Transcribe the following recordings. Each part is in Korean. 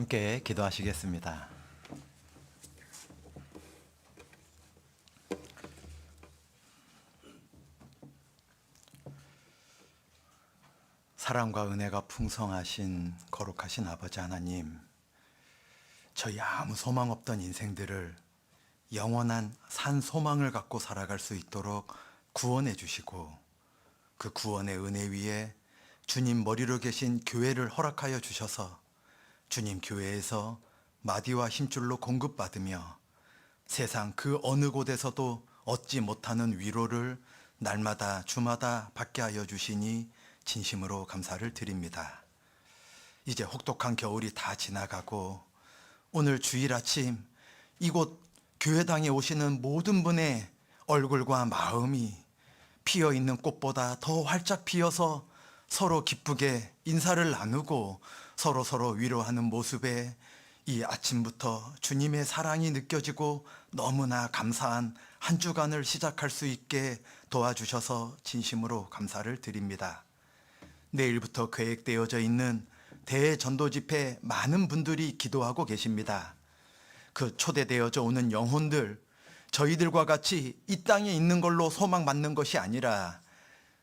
함께 기도하시겠습니다. 사랑과 은혜가 풍성하신 거룩하신 아버지 하나님, 저희 아무 소망 없던 인생들을 영원한 산 소망을 갖고 살아갈 수 있도록 구원해 주시고, 그 구원의 은혜 위에 주님 머리로 계신 교회를 허락하여 주셔서 주님 교회에서 마디와 힘줄로 공급받으며 세상 그 어느 곳에서도 얻지 못하는 위로를 날마다 주마다 받게 하여 주시니 진심으로 감사를 드립니다. 이제 혹독한 겨울이 다 지나가고 오늘 주일 아침 이곳 교회당에 오시는 모든 분의 얼굴과 마음이 피어있는 꽃보다 더 활짝 피어서 서로 기쁘게 인사를 나누고 서로 위로하는 모습에 이 아침부터 주님의 사랑이 느껴지고 너무나 감사한 한 주간을 시작할 수 있게 도와주셔서 진심으로 감사를 드립니다. 내일부터 계획되어져 있는 대전도 집회 많은 분들이 기도하고 계십니다. 그 초대되어져 오는 영혼들, 저희들과 같이 이 땅에 있는 걸로 소망받는 것이 아니라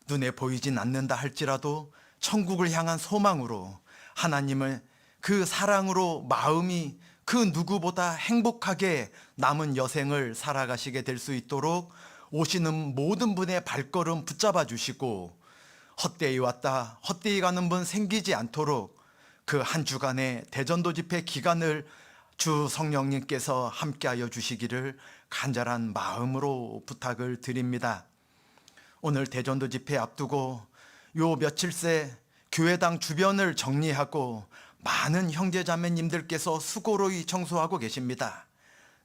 눈에 보이진 않는다 할지라도 천국을 향한 소망으로 하나님을 그 사랑으로 마음이 그 누구보다 행복하게 남은 여생을 살아가시게 될 수 있도록 오시는 모든 분의 발걸음 붙잡아 주시고, 헛되이 왔다 헛되이 가는 분 생기지 않도록 그 한 주간의 대전도 집회 기간을 주 성령님께서 함께하여 주시기를 간절한 마음으로 부탁을 드립니다. 오늘 대전도 집회 앞두고 요 며칠새 교회당 주변을 정리하고 많은 형제자매님들께서 수고로이 청소하고 계십니다.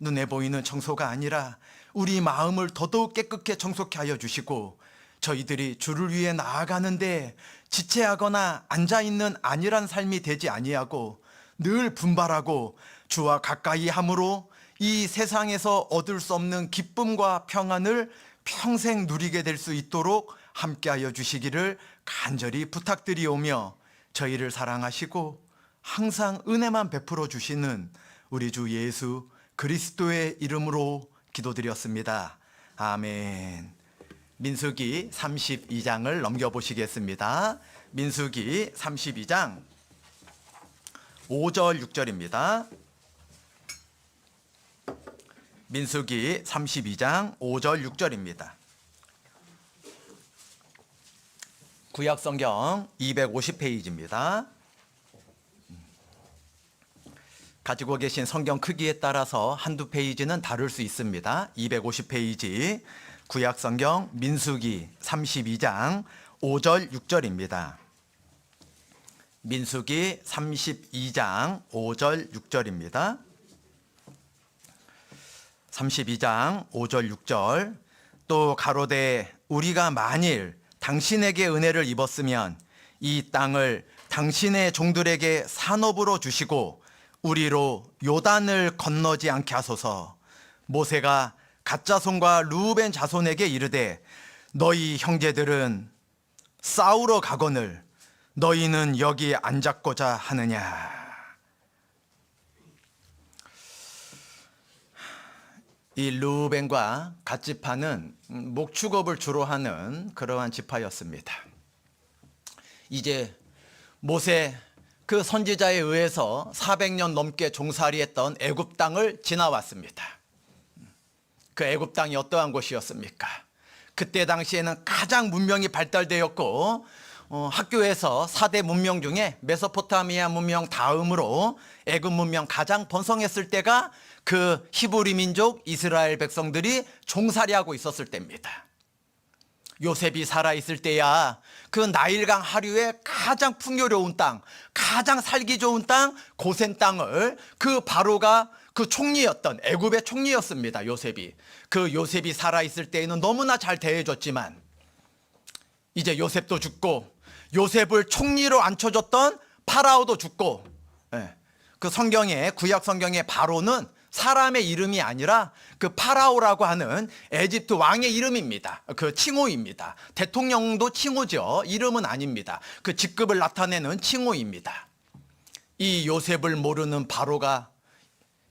눈에 보이는 청소가 아니라 우리 마음을 더더욱 깨끗게 청소케 하여 주시고, 저희들이 주를 위해 나아가는데 지체하거나 앉아있는 안일한 삶이 되지 아니하고 늘 분발하고 주와 가까이 함으로 이 세상에서 얻을 수 없는 기쁨과 평안을 평생 누리게 될 수 있도록 함께하여 주시기를 간절히 부탁드리오며, 저희를 사랑하시고 항상 은혜만 베풀어 주시는 우리 주 예수 그리스도의 이름으로 기도드렸습니다. 아멘. 민수기 32장을 넘겨보시겠습니다. 민수기 32장 5절 6절입니다. 민수기 32장 5절 6절입니다. 구약성경 250페이지입니다. 가지고 계신 성경 크기에 따라서 한두 페이지는 다를 수 있습니다. 250페이지 구약성경 민수기 32장 5절 6절입니다. 민수기 32장 5절 6절입니다. 32장 5절 6절. 또 가로되 우리가 만일 당신에게 은혜를 입었으면 이 땅을 당신의 종들에게 산업으로 주시고 우리로 요단을 건너지 않게 하소서. 모세가 갓 자손과 르우벤 자손에게 이르되 너희 형제들은 싸우러 가거늘 너희는 여기 앉았고자 하느냐. 이 르우벤과 갓 지파는 목축업을 주로 하는 그러한 지파였습니다. 이제 모세 그 선지자에 의해서 400년 넘게 종살이했던 애굽 땅을 지나왔습니다. 그 애굽 땅이 어떠한 곳이었습니까? 그때 당시에는 가장 문명이 발달되었고 학교에서 4대 문명 중에 메소포타미아 문명 다음으로 애굽 문명 가장 번성했을 때가 그 히브리 민족 이스라엘 백성들이 종살이하고 있었을 때입니다. 요셉이 살아있을 때야 그 나일강 하류의 가장 풍요로운 땅, 가장 살기 좋은 땅, 고센 땅을 그 바로가 그 총리였던 애굽의 총리였습니다. 요셉이. 그 요셉이 살아있을 때에는 너무나 잘 대해줬지만 이제 요셉도 죽고 요셉을 총리로 앉혀줬던 파라오도 죽고, 그 성경에 구약 성경의 바로는 사람의 이름이 아니라 그 파라오라고 하는 에집트 왕의 이름입니다. 그 칭호입니다. 대통령도 칭호죠. 이름은 아닙니다. 그 직급을 나타내는 칭호입니다. 이 요셉을 모르는 바로가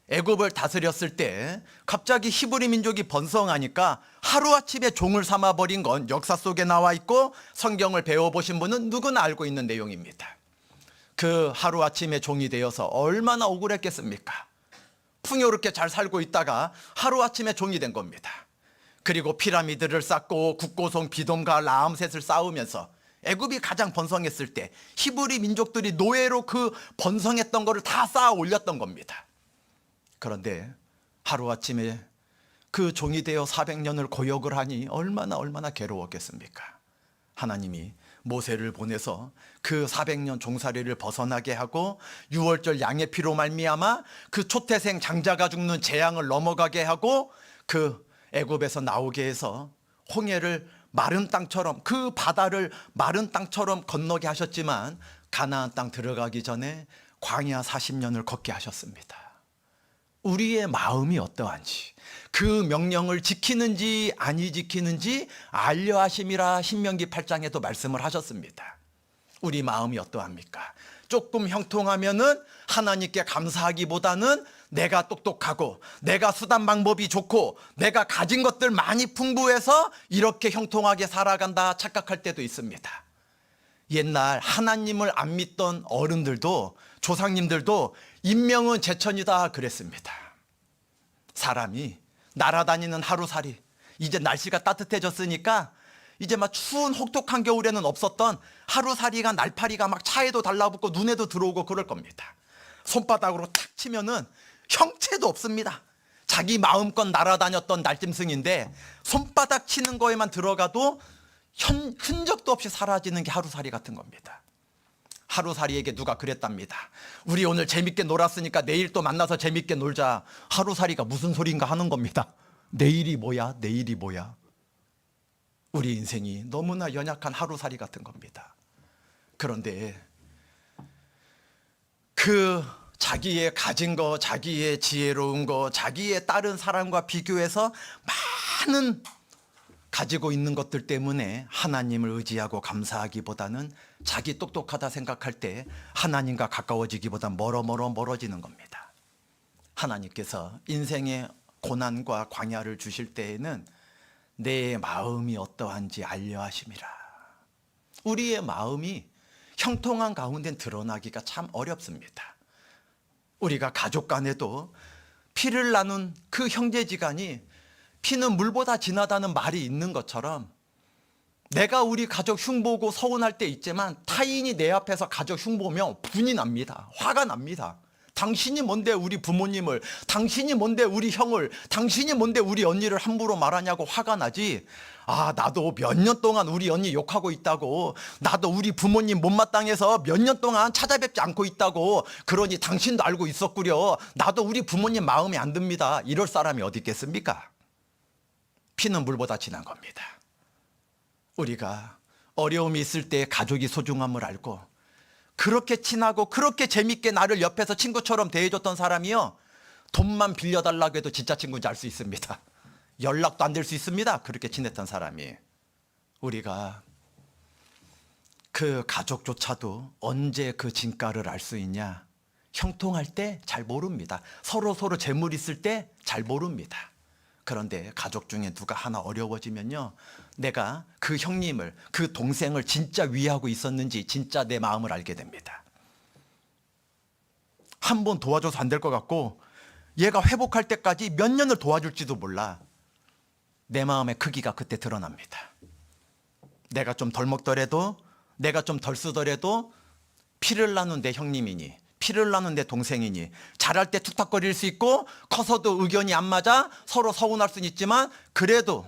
애굽을 다스렸을 때 갑자기 히브리 민족이 번성하니까 하루아침에 종을 삼아버린 건 역사 속에 나와 있고 성경을 배워보신 분은 누구나 알고 있는 내용입니다. 그 하루아침에 종이 되어서 얼마나 억울했겠습니까? 풍요롭게 잘 살고 있다가 하루아침에 종이 된 겁니다. 그리고 피라미드를 쌓고 국고성 비돔과 라암셋을 쌓으면서 애굽이 가장 번성했을 때 히브리 민족들이 노예로 그 번성했던 거를 다 쌓아 올렸던 겁니다. 그런데 하루아침에 그 종이 되어 400년을 고역을 하니 얼마나 괴로웠겠습니까? 하나님이 모세를 보내서 그 400년 종살이를 벗어나게 하고 6월절 양의 피로 말미암아 그 초태생 장자가 죽는 재앙을 넘어가게 하고 그 애굽에서 나오게 해서 홍해를 마른 땅처럼, 그 바다를 마른 땅처럼 건너게 하셨지만 가나안 땅 들어가기 전에 광야 40년을 걷게 하셨습니다. 우리의 마음이 어떠한지, 그 명령을 지키는지 아니 지키는지 알려 하심이라 신명기 8장에도 말씀을 하셨습니다. 우리 마음이 어떠합니까? 조금 형통하면은 하나님께 감사하기보다는 내가 똑똑하고 내가 수단 방법이 좋고 내가 가진 것들 많이 풍부해서 이렇게 형통하게 살아간다 착각할 때도 있습니다. 옛날 하나님을 안 믿던 어른들도, 조상님들도 인명은 제천이다 그랬습니다. 사람이 날아다니는 하루살이, 이제 날씨가 따뜻해졌으니까 이제 막 추운 혹독한 겨울에는 없었던 하루살이가, 날파리가 막 차에도 달라붙고 눈에도 들어오고 그럴 겁니다. 손바닥으로 탁 치면은 형체도 없습니다. 자기 마음껏 날아다녔던 날짐승인데 손바닥 치는 거에만 들어가도 흔적도 없이 사라지는 게 하루살이 같은 겁니다. 하루살이에게 누가 그랬답니다. 우리 오늘 재밌게 놀았으니까 내일 또 만나서 재밌게 놀자. 하루살이가 무슨 소린가 하는 겁니다. 내일이 뭐야? 내일이 뭐야? 우리 인생이 너무나 연약한 하루살이 같은 겁니다. 그런데 그 자기의 가진 거, 자기의 지혜로운 거, 자기의 다른 사람과 비교해서 많은 가지고 있는 것들 때문에 하나님을 의지하고 감사하기보다는 자기 똑똑하다 생각할 때 하나님과 가까워지기보다 멀어지는 겁니다. 하나님께서 인생의 고난과 광야를 주실 때에는 내 마음이 어떠한지 알려 하심이라. 우리의 마음이 형통한 가운데 드러나기가 참 어렵습니다. 우리가 가족 간에도 피를 나눈 그 형제지간이 피는 물보다 진하다는 말이 있는 것처럼 내가 우리 가족 흉보고 서운할 때 있지만 타인이 내 앞에서 가족 흉보면 분이 납니다. 화가 납니다. 당신이 뭔데 우리 부모님을, 당신이 뭔데 우리 형을, 당신이 뭔데 우리 언니를 함부로 말하냐고 화가 나지. 아, 나도 몇 년 동안 우리 언니 욕하고 있다고, 나도 우리 부모님 못마땅해서 몇 년 동안 찾아뵙지 않고 있다고, 그러니 당신도 알고 있었구려. 나도 우리 부모님 마음에 안 듭니다. 이럴 사람이 어디 있겠습니까? 피는 물보다 진한 겁니다. 우리가 어려움이 있을 때 가족이 소중함을 알고 그렇게 친하고 그렇게 재밌게 나를 옆에서 친구처럼 대해줬던 사람이요, 돈만 빌려달라고 해도 진짜 친구인지 알 수 있습니다. 연락도 안 될 수 있습니다. 그렇게 친했던 사람이. 우리가 그 가족조차도 언제 그 진가를 알 수 있냐? 형통할 때 잘 모릅니다. 서로 재물 있을 때 잘 모릅니다. 그런데 가족 중에 누가 하나 어려워지면요, 내가 그 형님을, 그 동생을 진짜 위하고 있었는지 진짜 내 마음을 알게 됩니다. 한 번 도와줘서 안 될 것 같고 얘가 회복할 때까지 몇 년을 도와줄지도 몰라. 내 마음의 크기가 그때 드러납니다. 내가 좀 덜 먹더라도, 내가 좀 덜 쓰더라도 피를 나눈 내 형님이니, 피를 나눈 내 동생이니, 잘할 때 툭탁거릴 수 있고 커서도 의견이 안 맞아 서로 서운할 수는 있지만 그래도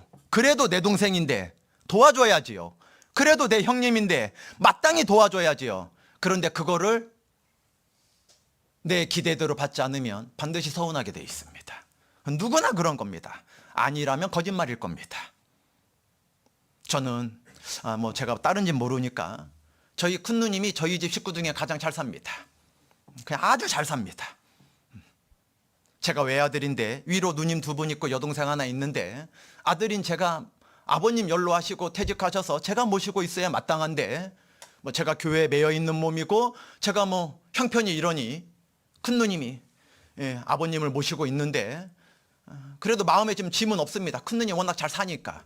내 동생인데 도와줘야지요. 그래도 내 형님인데 마땅히 도와줘야지요. 그런데 그거를 내 기대대로 받지 않으면 반드시 서운하게 돼 있습니다. 누구나 그런 겁니다. 아니라면 거짓말일 겁니다. 저는 제가 다른 집 모르니까 저희 큰 누님이 저희 집 식구 중에 가장 잘 삽니다. 그냥 아주 잘 삽니다. 제가 외아들인데 위로 누님 2분 있고 여동생 하나 있는데, 아들인 제가 아버님 연로하시고 퇴직하셔서 제가 모시고 있어야 마땅한데, 제가 교회에 매여 있는 몸이고 제가 형편이 이러니 큰 누님이 아버님을 모시고 있는데 그래도 마음에 좀 짐은 없습니다. 큰 누님 워낙 잘 사니까.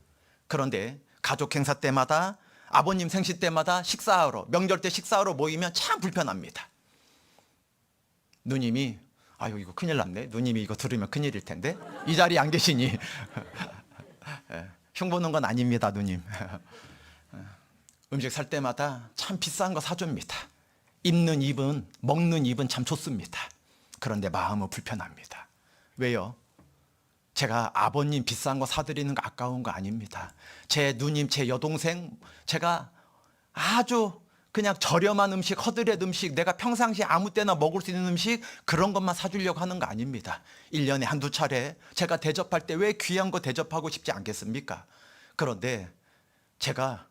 그런데 가족 행사 때마다 아버님 생신 때마다 식사하러 명절 때 식사하러 모이면 참 불편합니다. 누님이 아유 이거 큰일 났네. 누님이 이거 들으면 큰일일 텐데 이 자리에 안 계시니 흉보는 건 아닙니다. 누님. 음식 살 때마다 참 비싼 거 사줍니다. 입는 입은 먹는 입은 참 좋습니다. 그런데 마음은 불편합니다. 왜요? 제가 아버님 비싼 거 사드리는 거 아까운 거 아닙니다. 제 누님, 제 여동생 제가 아주 그냥 저렴한 음식, 허드렛 음식, 내가 평상시에 아무 때나 먹을 수 있는 음식 그런 것만 사주려고 하는 거 아닙니다. 1년에 한두 차례 제가 대접할 때 왜 귀한 거 대접하고 싶지 않겠습니까? 그런데 제가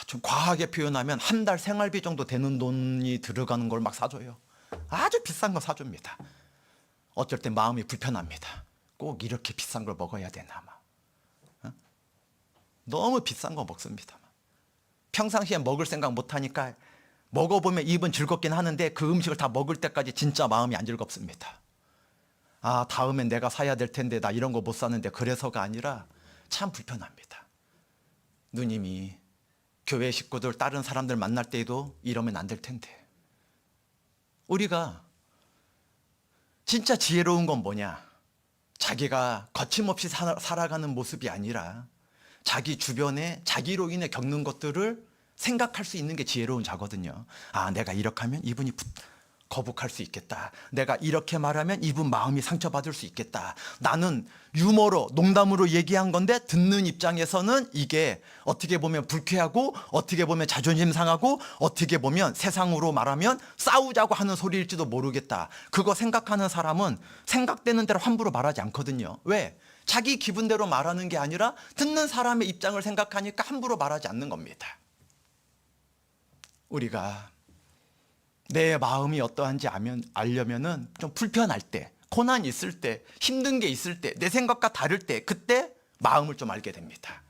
좀 과하게 표현하면 한 달 생활비 정도 되는 돈이 들어가는 걸 막 사줘요. 아주 비싼 거 사줍니다. 어쩔 때 마음이 불편합니다. 꼭 이렇게 비싼 걸 먹어야 되나 막. 너무 비싼 거 먹습니다. 평상시에 먹을 생각 못하니까 먹어보면 입은 즐겁긴 하는데 그 음식을 다 먹을 때까지 진짜 마음이 안 즐겁습니다. 아, 다음엔 내가 사야 될 텐데 나 이런 거 못 사는데 그래서가 아니라 참 불편합니다. 누님이 교회 식구들 다른 사람들 만날 때에도 이러면 안 될 텐데. 우리가 진짜 지혜로운 건 뭐냐? 자기가 거침없이 살아가는 모습이 아니라 자기 주변에 자기로 인해 겪는 것들을 생각할 수 있는 게 지혜로운 자거든요. 아, 내가 이렇게 하면 이분이 거북할 수 있겠다. 내가 이렇게 말하면 이분 마음이 상처받을 수 있겠다. 나는 유머로 농담으로 얘기한 건데 듣는 입장에서는 이게 어떻게 보면 불쾌하고 어떻게 보면 자존심 상하고 어떻게 보면 세상으로 말하면 싸우자고 하는 소리일지도 모르겠다. 그거 생각하는 사람은 생각되는 대로 함부로 말하지 않거든요. 왜? 자기 기분대로 말하는 게 아니라 듣는 사람의 입장을 생각하니까 함부로 말하지 않는 겁니다. 우리가 내 마음이 어떠한지 알려면은 좀 불편할 때, 고난 있을 때, 힘든 게 있을 때, 내 생각과 다를 때, 그때 마음을 좀 알게 됩니다.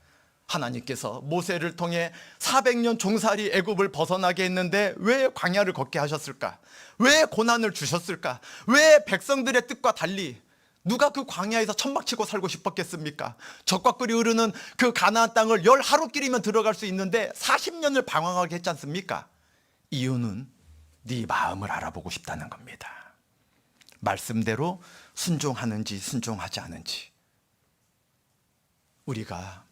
하나님께서 모세를 통해 400년 종살이 애굽을 벗어나게 했는데 왜 광야를 걷게 하셨을까? 왜 고난을 주셨을까? 왜 백성들의 뜻과 달리 누가 그 광야에서 천막치고 살고 싶었겠습니까? 적과 꿀이 흐르는 그 가나안 땅을 10하루끼리면 들어갈 수 있는데 40년을 방황하게 했지 않습니까? 이유는 네 마음을 알아보고 싶다는 겁니다. 말씀대로 순종하는지 순종하지 않은지. 우리가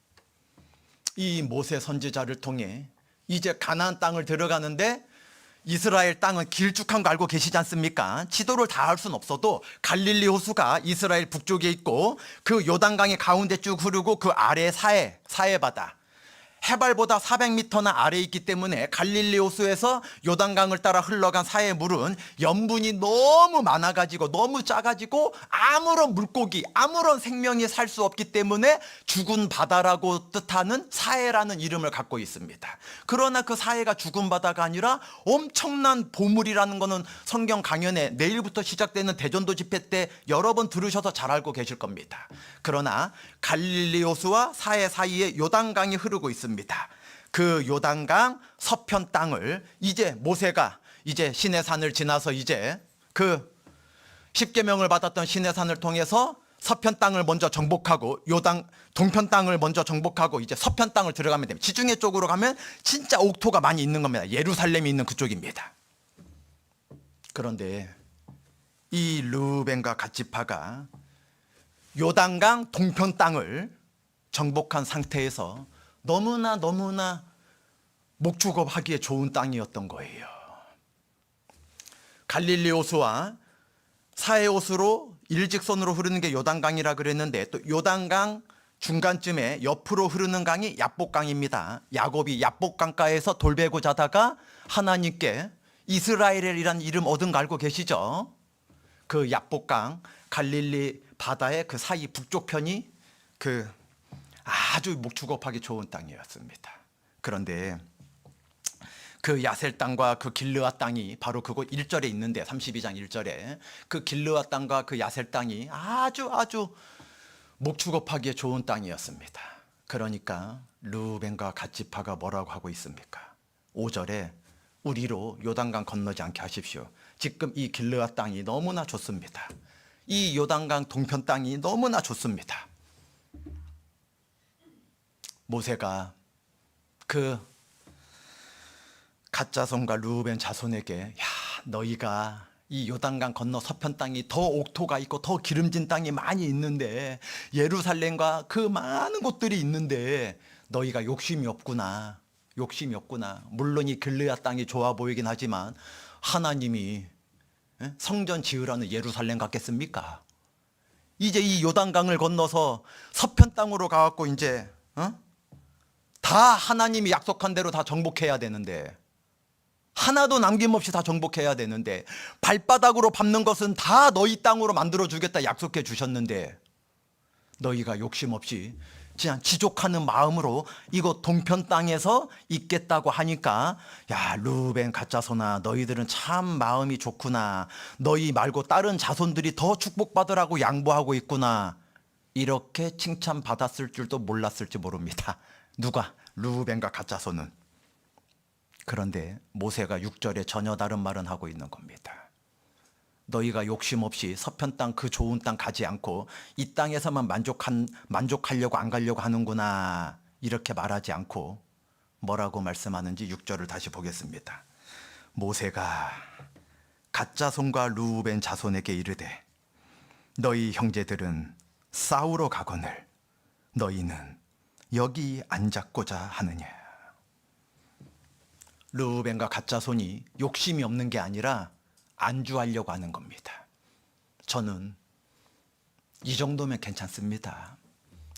이 모세 선지자를 통해 이제 가나안 땅을 들어가는데 이스라엘 땅은 길쭉한 거 알고 계시지 않습니까? 지도를 다 할 수는 없어도 갈릴리 호수가 이스라엘 북쪽에 있고 그 요단강이 가운데 쭉 흐르고 그 아래 사해바다 해발보다 400m나 아래에 있기 때문에 갈릴리 호수에서 요단강을 따라 흘러간 사해 물은 염분이 너무 많아가지고 너무 짜가지고 아무런 물고기 아무런 생명이 살 수 없기 때문에 죽은 바다라고 뜻하는 사해라는 이름을 갖고 있습니다. 그러나 그 사해가 죽은 바다가 아니라 엄청난 보물이라는 거는 성경 강연에 내일부터 시작되는 대전도 집회 때 여러 번 들으셔서 잘 알고 계실 겁니다. 그러나 갈릴리 호수와 사해 사이에 요단강이 흐르고 있습니다. 그 요단강 서편 땅을 이제 모세가 이제 시내산을 지나서 이제 그 십계명을 받았던 시내산을 통해서 서편 땅을 먼저 정복하고 동편 땅을 먼저 정복하고 이제 서편 땅을 들어가면 됩니다. 지중해 쪽으로 가면 진짜 옥토가 많이 있는 겁니다. 예루살렘이 있는 그쪽입니다. 그런데 이 르우벤과 갓지파가 요단강 동편 땅을 정복한 상태에서 너무나 목축업하기에 좋은 땅이었던 거예요. 갈릴리 호수와 사해 호수로 일직선으로 흐르는 게 요단강이라 그랬는데 또 요단강 중간쯤에 옆으로 흐르는 강이 야복강입니다. 야곱이 야복강가에서 돌베고 자다가 하나님께 이스라엘이라는 이름 얻은 거 알고 계시죠? 그 야복강 갈릴리 바다의 그 사이 북쪽 편이 그 아주 목축업하기 좋은 땅이었습니다. 그런데 그 야셀 땅과 그 길르아 땅이 바로 그곳 1절에 있는데 32장 1절에 그 길르아 땅과 그 야셀 땅이 아주 목축업하기에 좋은 땅이었습니다. 그러니까 르우벤과 갓지파가 뭐라고 하고 있습니까? 5절에 우리로 요단강 건너지 않게 하십시오. 지금 이 길르앗 땅이 너무나 좋습니다. 이 요단강 동편 땅이 너무나 좋습니다. 모세가 그 갓 자손과 르우벤 자손에게, 야, 너희가 이 요단강 건너 서편 땅이 더 옥토가 있고 더 기름진 땅이 많이 있는데, 예루살렘과 그 많은 곳들이 있는데 너희가 욕심이 없구나. 욕심이 없구나. 물론 이 길르앗 땅이 좋아 보이긴 하지만 하나님이 성전 지으라는 예루살렘 같겠습니까? 이제 이 요단강을 건너서 서편 땅으로 가갖고 이제 다 하나님이 약속한 대로 다 정복해야 되는데, 하나도 남김없이 다 정복해야 되는데, 발바닥으로 밟는 것은 다 너희 땅으로 만들어주겠다 약속해 주셨는데, 너희가 욕심 없이 그냥 지족하는 마음으로 이곳 동편 땅에서 있겠다고 하니까, 야, 르우벤 갓자손아, 너희들은 참 마음이 좋구나. 너희 말고 다른 자손들이 더 축복받으라고 양보하고 있구나. 이렇게 칭찬받았을 줄도 몰랐을지 모릅니다. 누가? 르우벤과 갓자손은. 그런데 모세가 6절에 전혀 다른 말은 하고 있는 겁니다. 너희가 욕심 없이 서편 땅 그 좋은 땅 가지 않고 이 땅에서만 만족하려고 안 가려고 하는구나, 이렇게 말하지 않고 뭐라고 말씀하는지 6절을 다시 보겠습니다. 모세가 갓 자손과 르우벤 자손에게 이르되, 너희 형제들은 싸우러 가거늘 너희는 여기 앉았고자 하느냐. 르우벤과 갓 자손이 욕심이 없는 게 아니라 안주하려고 하는 겁니다. 저는 이 정도면 괜찮습니다.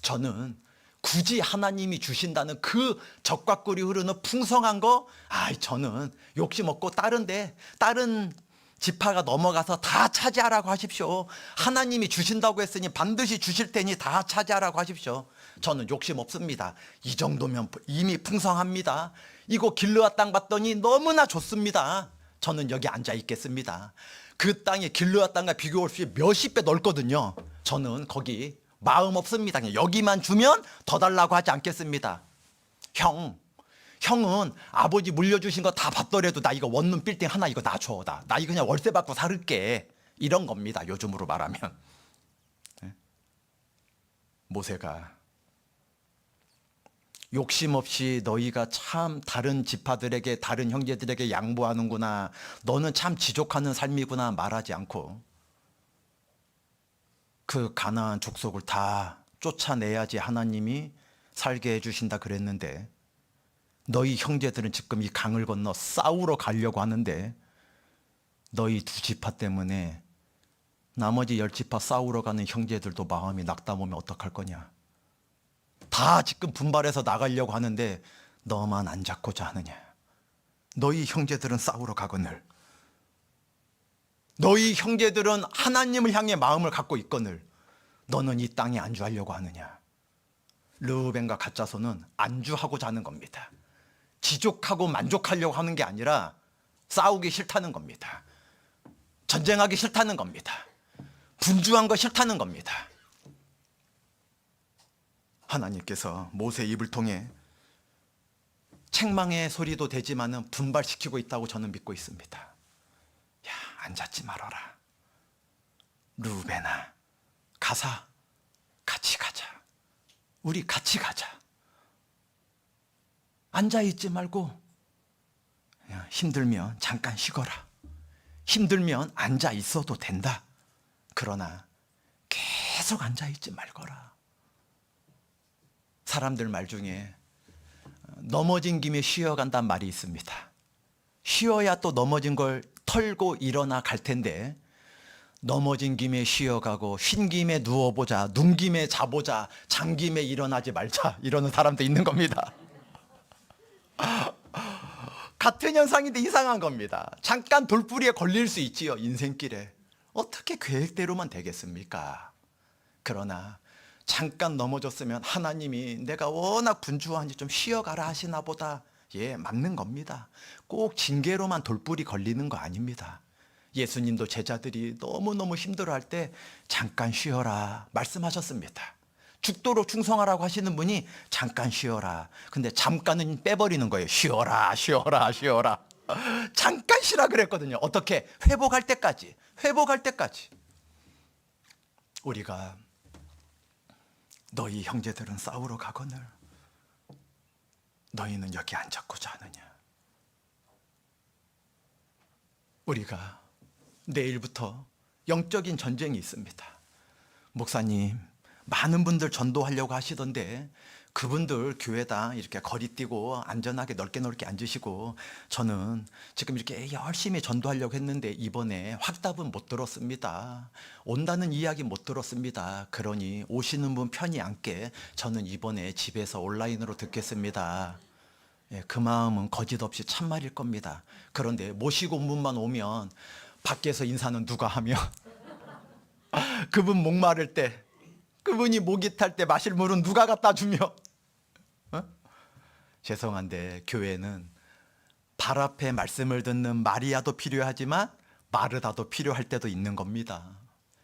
저는 굳이 하나님이 주신다는 그 적과 꿀이 흐르는 풍성한 거, 저는 욕심 없고 다른 지파가 넘어가서 다 차지하라고 하십시오. 하나님이 주신다고 했으니 반드시 주실 테니 다 차지하라고 하십시오. 저는 욕심 없습니다. 이 정도면 이미 풍성합니다. 이거 길르앗 땅 봤더니 너무나 좋습니다. 저는 여기 앉아 있겠습니다. 그 땅이 길르앗 땅과 비교 없이 몇십 배 넓거든요. 저는 거기 마음 없습니다. 그냥 여기만 주면 더 달라고 하지 않겠습니다. 형은 아버지 물려주신 거 다 받더라도 나 이거 원룸 빌딩 하나 이거 나 줘. 나 이거 그냥 월세 받고 살게. 이런 겁니다. 요즘으로 말하면. 모세가 욕심 없이 너희가 참 다른 지파들에게, 다른 형제들에게 양보하는구나, 너는 참 지족하는 삶이구나 말하지 않고, 그 가나안 족속을 다 쫓아내야지 하나님이 살게 해주신다 그랬는데, 너희 형제들은 지금 이 강을 건너 싸우러 가려고 하는데, 너희 두 지파 때문에 나머지 10지파 싸우러 가는 형제들도 마음이 낙담하면 어떡할 거냐. 다 지금 분발해서 나가려고 하는데 너만 안 잡고자 하느냐. 너희 형제들은 싸우러 가거늘, 너희 형제들은 하나님을 향해 마음을 갖고 있거늘 너는 이 땅에 안주하려고 하느냐. 르우벤과 갓 자손은 안주하고자 하는 겁니다. 지족하고 만족하려고 하는 게 아니라 싸우기 싫다는 겁니다. 전쟁하기 싫다는 겁니다. 분주한 거 싫다는 겁니다. 하나님께서 모세 입을 통해 책망의 소리도 되지만은 분발시키고 있다고 저는 믿고 있습니다. 야, 앉았지 말아라. 르우벤아, 가사 같이 가자. 우리 같이 가자. 앉아있지 말고 힘들면 잠깐 쉬거라. 힘들면 앉아 있어도 된다. 그러나 계속 앉아 있지 말거라. 사람들 말 중에 넘어진 김에 쉬어간다는 말이 있습니다. 쉬어야 또 넘어진 걸 털고 일어나 갈 텐데, 넘어진 김에 쉬어가고 쉰 김에 누워보자, 눈 김에 자보자, 잔 김에 일어나지 말자, 이러는 사람도 있는 겁니다. 같은 현상인데 이상한 겁니다. 잠깐 돌부리에 걸릴 수 있지요, 인생길에. 어떻게 계획대로만 되겠습니까? 그러나 잠깐 넘어졌으면 하나님이 내가 워낙 분주하니 좀 쉬어가라 하시나 보다. 예, 맞는 겁니다. 꼭 징계로만 돌부리 걸리는 거 아닙니다. 예수님도 제자들이 너무너무 힘들어할 때 잠깐 쉬어라 말씀하셨습니다. 죽도록 충성하라고 하시는 분이 잠깐 쉬어라. 근데 잠깐은 빼버리는 거예요. 쉬어라, 쉬어라, 쉬어라. 잠깐 쉬라 그랬거든요. 어떻게? 회복할 때까지. 회복할 때까지. 우리가 너희 형제들은 싸우러 가거늘 너희는 여기 앉았고자 하느냐. 우리가 내일부터 영적인 전쟁이 있습니다. 목사님, 많은 분들 전도하려고 하시던데 그분들 교회다 이렇게 거리 띄고 안전하게 넓게 앉으시고, 저는 지금 이렇게 열심히 전도하려고 했는데 이번에 확답은 못 들었습니다. 온다는 이야기 못 들었습니다. 그러니 오시는 분 편히 앉게 저는 이번에 집에서 온라인으로 듣겠습니다. 예, 그 마음은 거짓 없이 참말일 겁니다. 그런데 모시고 온 분만 오면 밖에서 인사는 누가 하며 그분 목마를 때, 그분이 목이 탈 때 마실 물은 누가 갖다 주며. 죄송한데 교회는 발 앞에 말씀을 듣는 마리아도 필요하지만 마르다도 필요할 때도 있는 겁니다.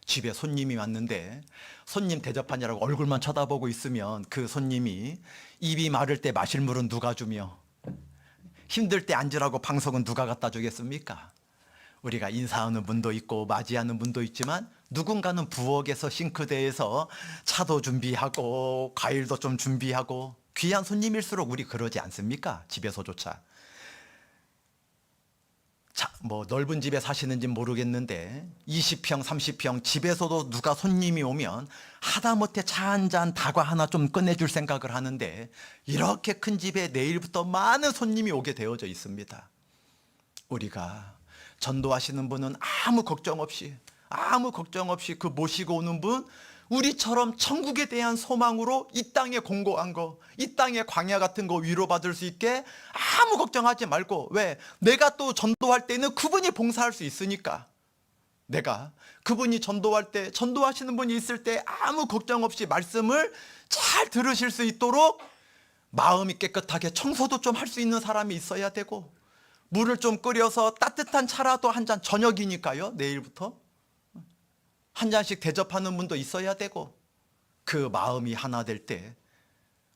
집에 손님이 왔는데 손님 대접하느라고 얼굴만 쳐다보고 있으면 그 손님이 입이 마를 때 마실 물은 누가 주며, 힘들 때 앉으라고 방석은 누가 갖다 주겠습니까? 우리가 인사하는 분도 있고 맞이하는 분도 있지만 누군가는 부엌에서 싱크대에서 차도 준비하고 과일도 좀 준비하고, 귀한 손님일수록 우리 그러지 않습니까? 집에서조차. 자, 뭐 넓은 집에 사시는지 모르겠는데 20평 30평 집에서도 누가 손님이 오면 하다못해 차 한 잔 다과 하나 좀 꺼내줄 생각을 하는데, 이렇게 큰 집에 내일부터 많은 손님이 오게 되어져 있습니다. 우리가 전도하시는 분은 아무 걱정 없이 그 모시고 오는 분, 우리처럼 천국에 대한 소망으로 이 땅에 공고한 거, 이 땅에 광야 같은 거 위로받을 수 있게 아무 걱정하지 말고, 왜? 내가 또 전도할 때는 그분이 봉사할 수 있으니까. 내가 그분이 전도할 때, 전도하시는 분이 있을 때 아무 걱정 없이 말씀을 잘 들으실 수 있도록 마음이 깨끗하게 청소도 좀 할 수 있는 사람이 있어야 되고, 물을 좀 끓여서 따뜻한 차라도 한 잔, 저녁이니까요, 내일부터 한 잔씩 대접하는 분도 있어야 되고, 그 마음이 하나 될 때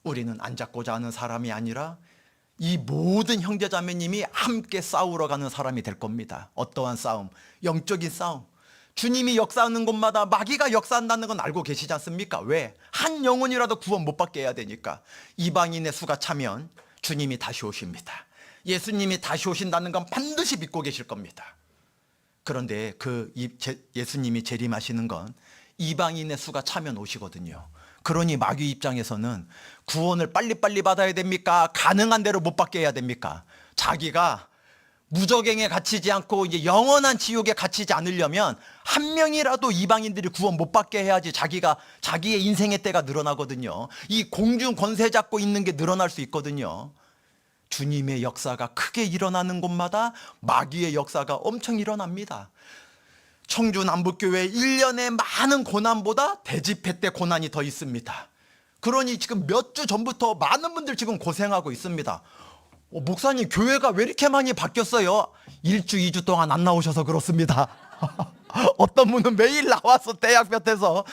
우리는 안 잡고자 하는 사람이 아니라 이 모든 형제자매님이 함께 싸우러 가는 사람이 될 겁니다. 어떠한 싸움? 영적인 싸움. 주님이 역사하는 곳마다 마귀가 역사한다는 건 알고 계시지 않습니까? 왜? 한 영혼이라도 구원 못 받게 해야 되니까. 이방인의 수가 차면 주님이 다시 오십니다. 예수님이 다시 오신다는 건 반드시 믿고 계실 겁니다. 그런데 예수님이 재림하시는 건 이방인의 수가 차면 오시거든요. 그러니 마귀 입장에서는 구원을 빨리빨리 받아야 됩니까? 가능한 대로 못 받게 해야 됩니까? 자기가 무저갱에 갇히지 않고 이제 영원한 지옥에 갇히지 않으려면 한 명이라도 이방인들이 구원 못 받게 해야지 자기의 인생의 때가 늘어나거든요. 이 공중 권세 잡고 있는 게 늘어날 수 있거든요. 주님의 역사가 크게 일어나는 곳마다 마귀의 역사가 엄청 일어납니다. 청주 남북교회 1년의 많은 고난보다 대집회 때 고난이 더 있습니다. 그러니 지금 몇 주 전부터 많은 분들 지금 고생하고 있습니다. 목사님, 교회가 왜 이렇게 많이 바뀌었어요? 1주 2주 동안 안 나오셔서 그렇습니다. 어떤 분은 매일 나와서 대학 볕에서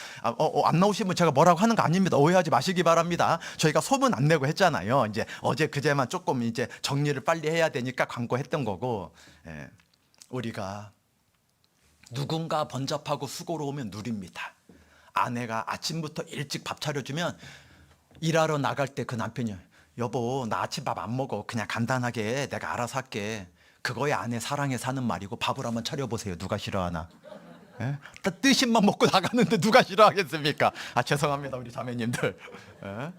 안 나오시면 제가 뭐라고 하는 거 아닙니다. 오해하지 마시기 바랍니다. 저희가 소문 안 내고 했잖아요. 이제 어제 그제만 조금 이제 정리를 빨리 해야 되니까 광고했던 거고. 예. 우리가 누군가 번잡하고 수고로 오면 누립니다. 아내가 아침부터 일찍 밥 차려주면 일하러 나갈 때 그 남편이, 여보 나 아침밥 안 먹어, 그냥 간단하게 내가 알아서 할게. 그거야 아내 사랑에 사는 말이고, 밥을 한번 차려보세요. 누가 싫어하나? 예? 뜨신만 먹고 나가는데 누가 싫어하겠습니까? 죄송합니다 우리 자매님들. 예?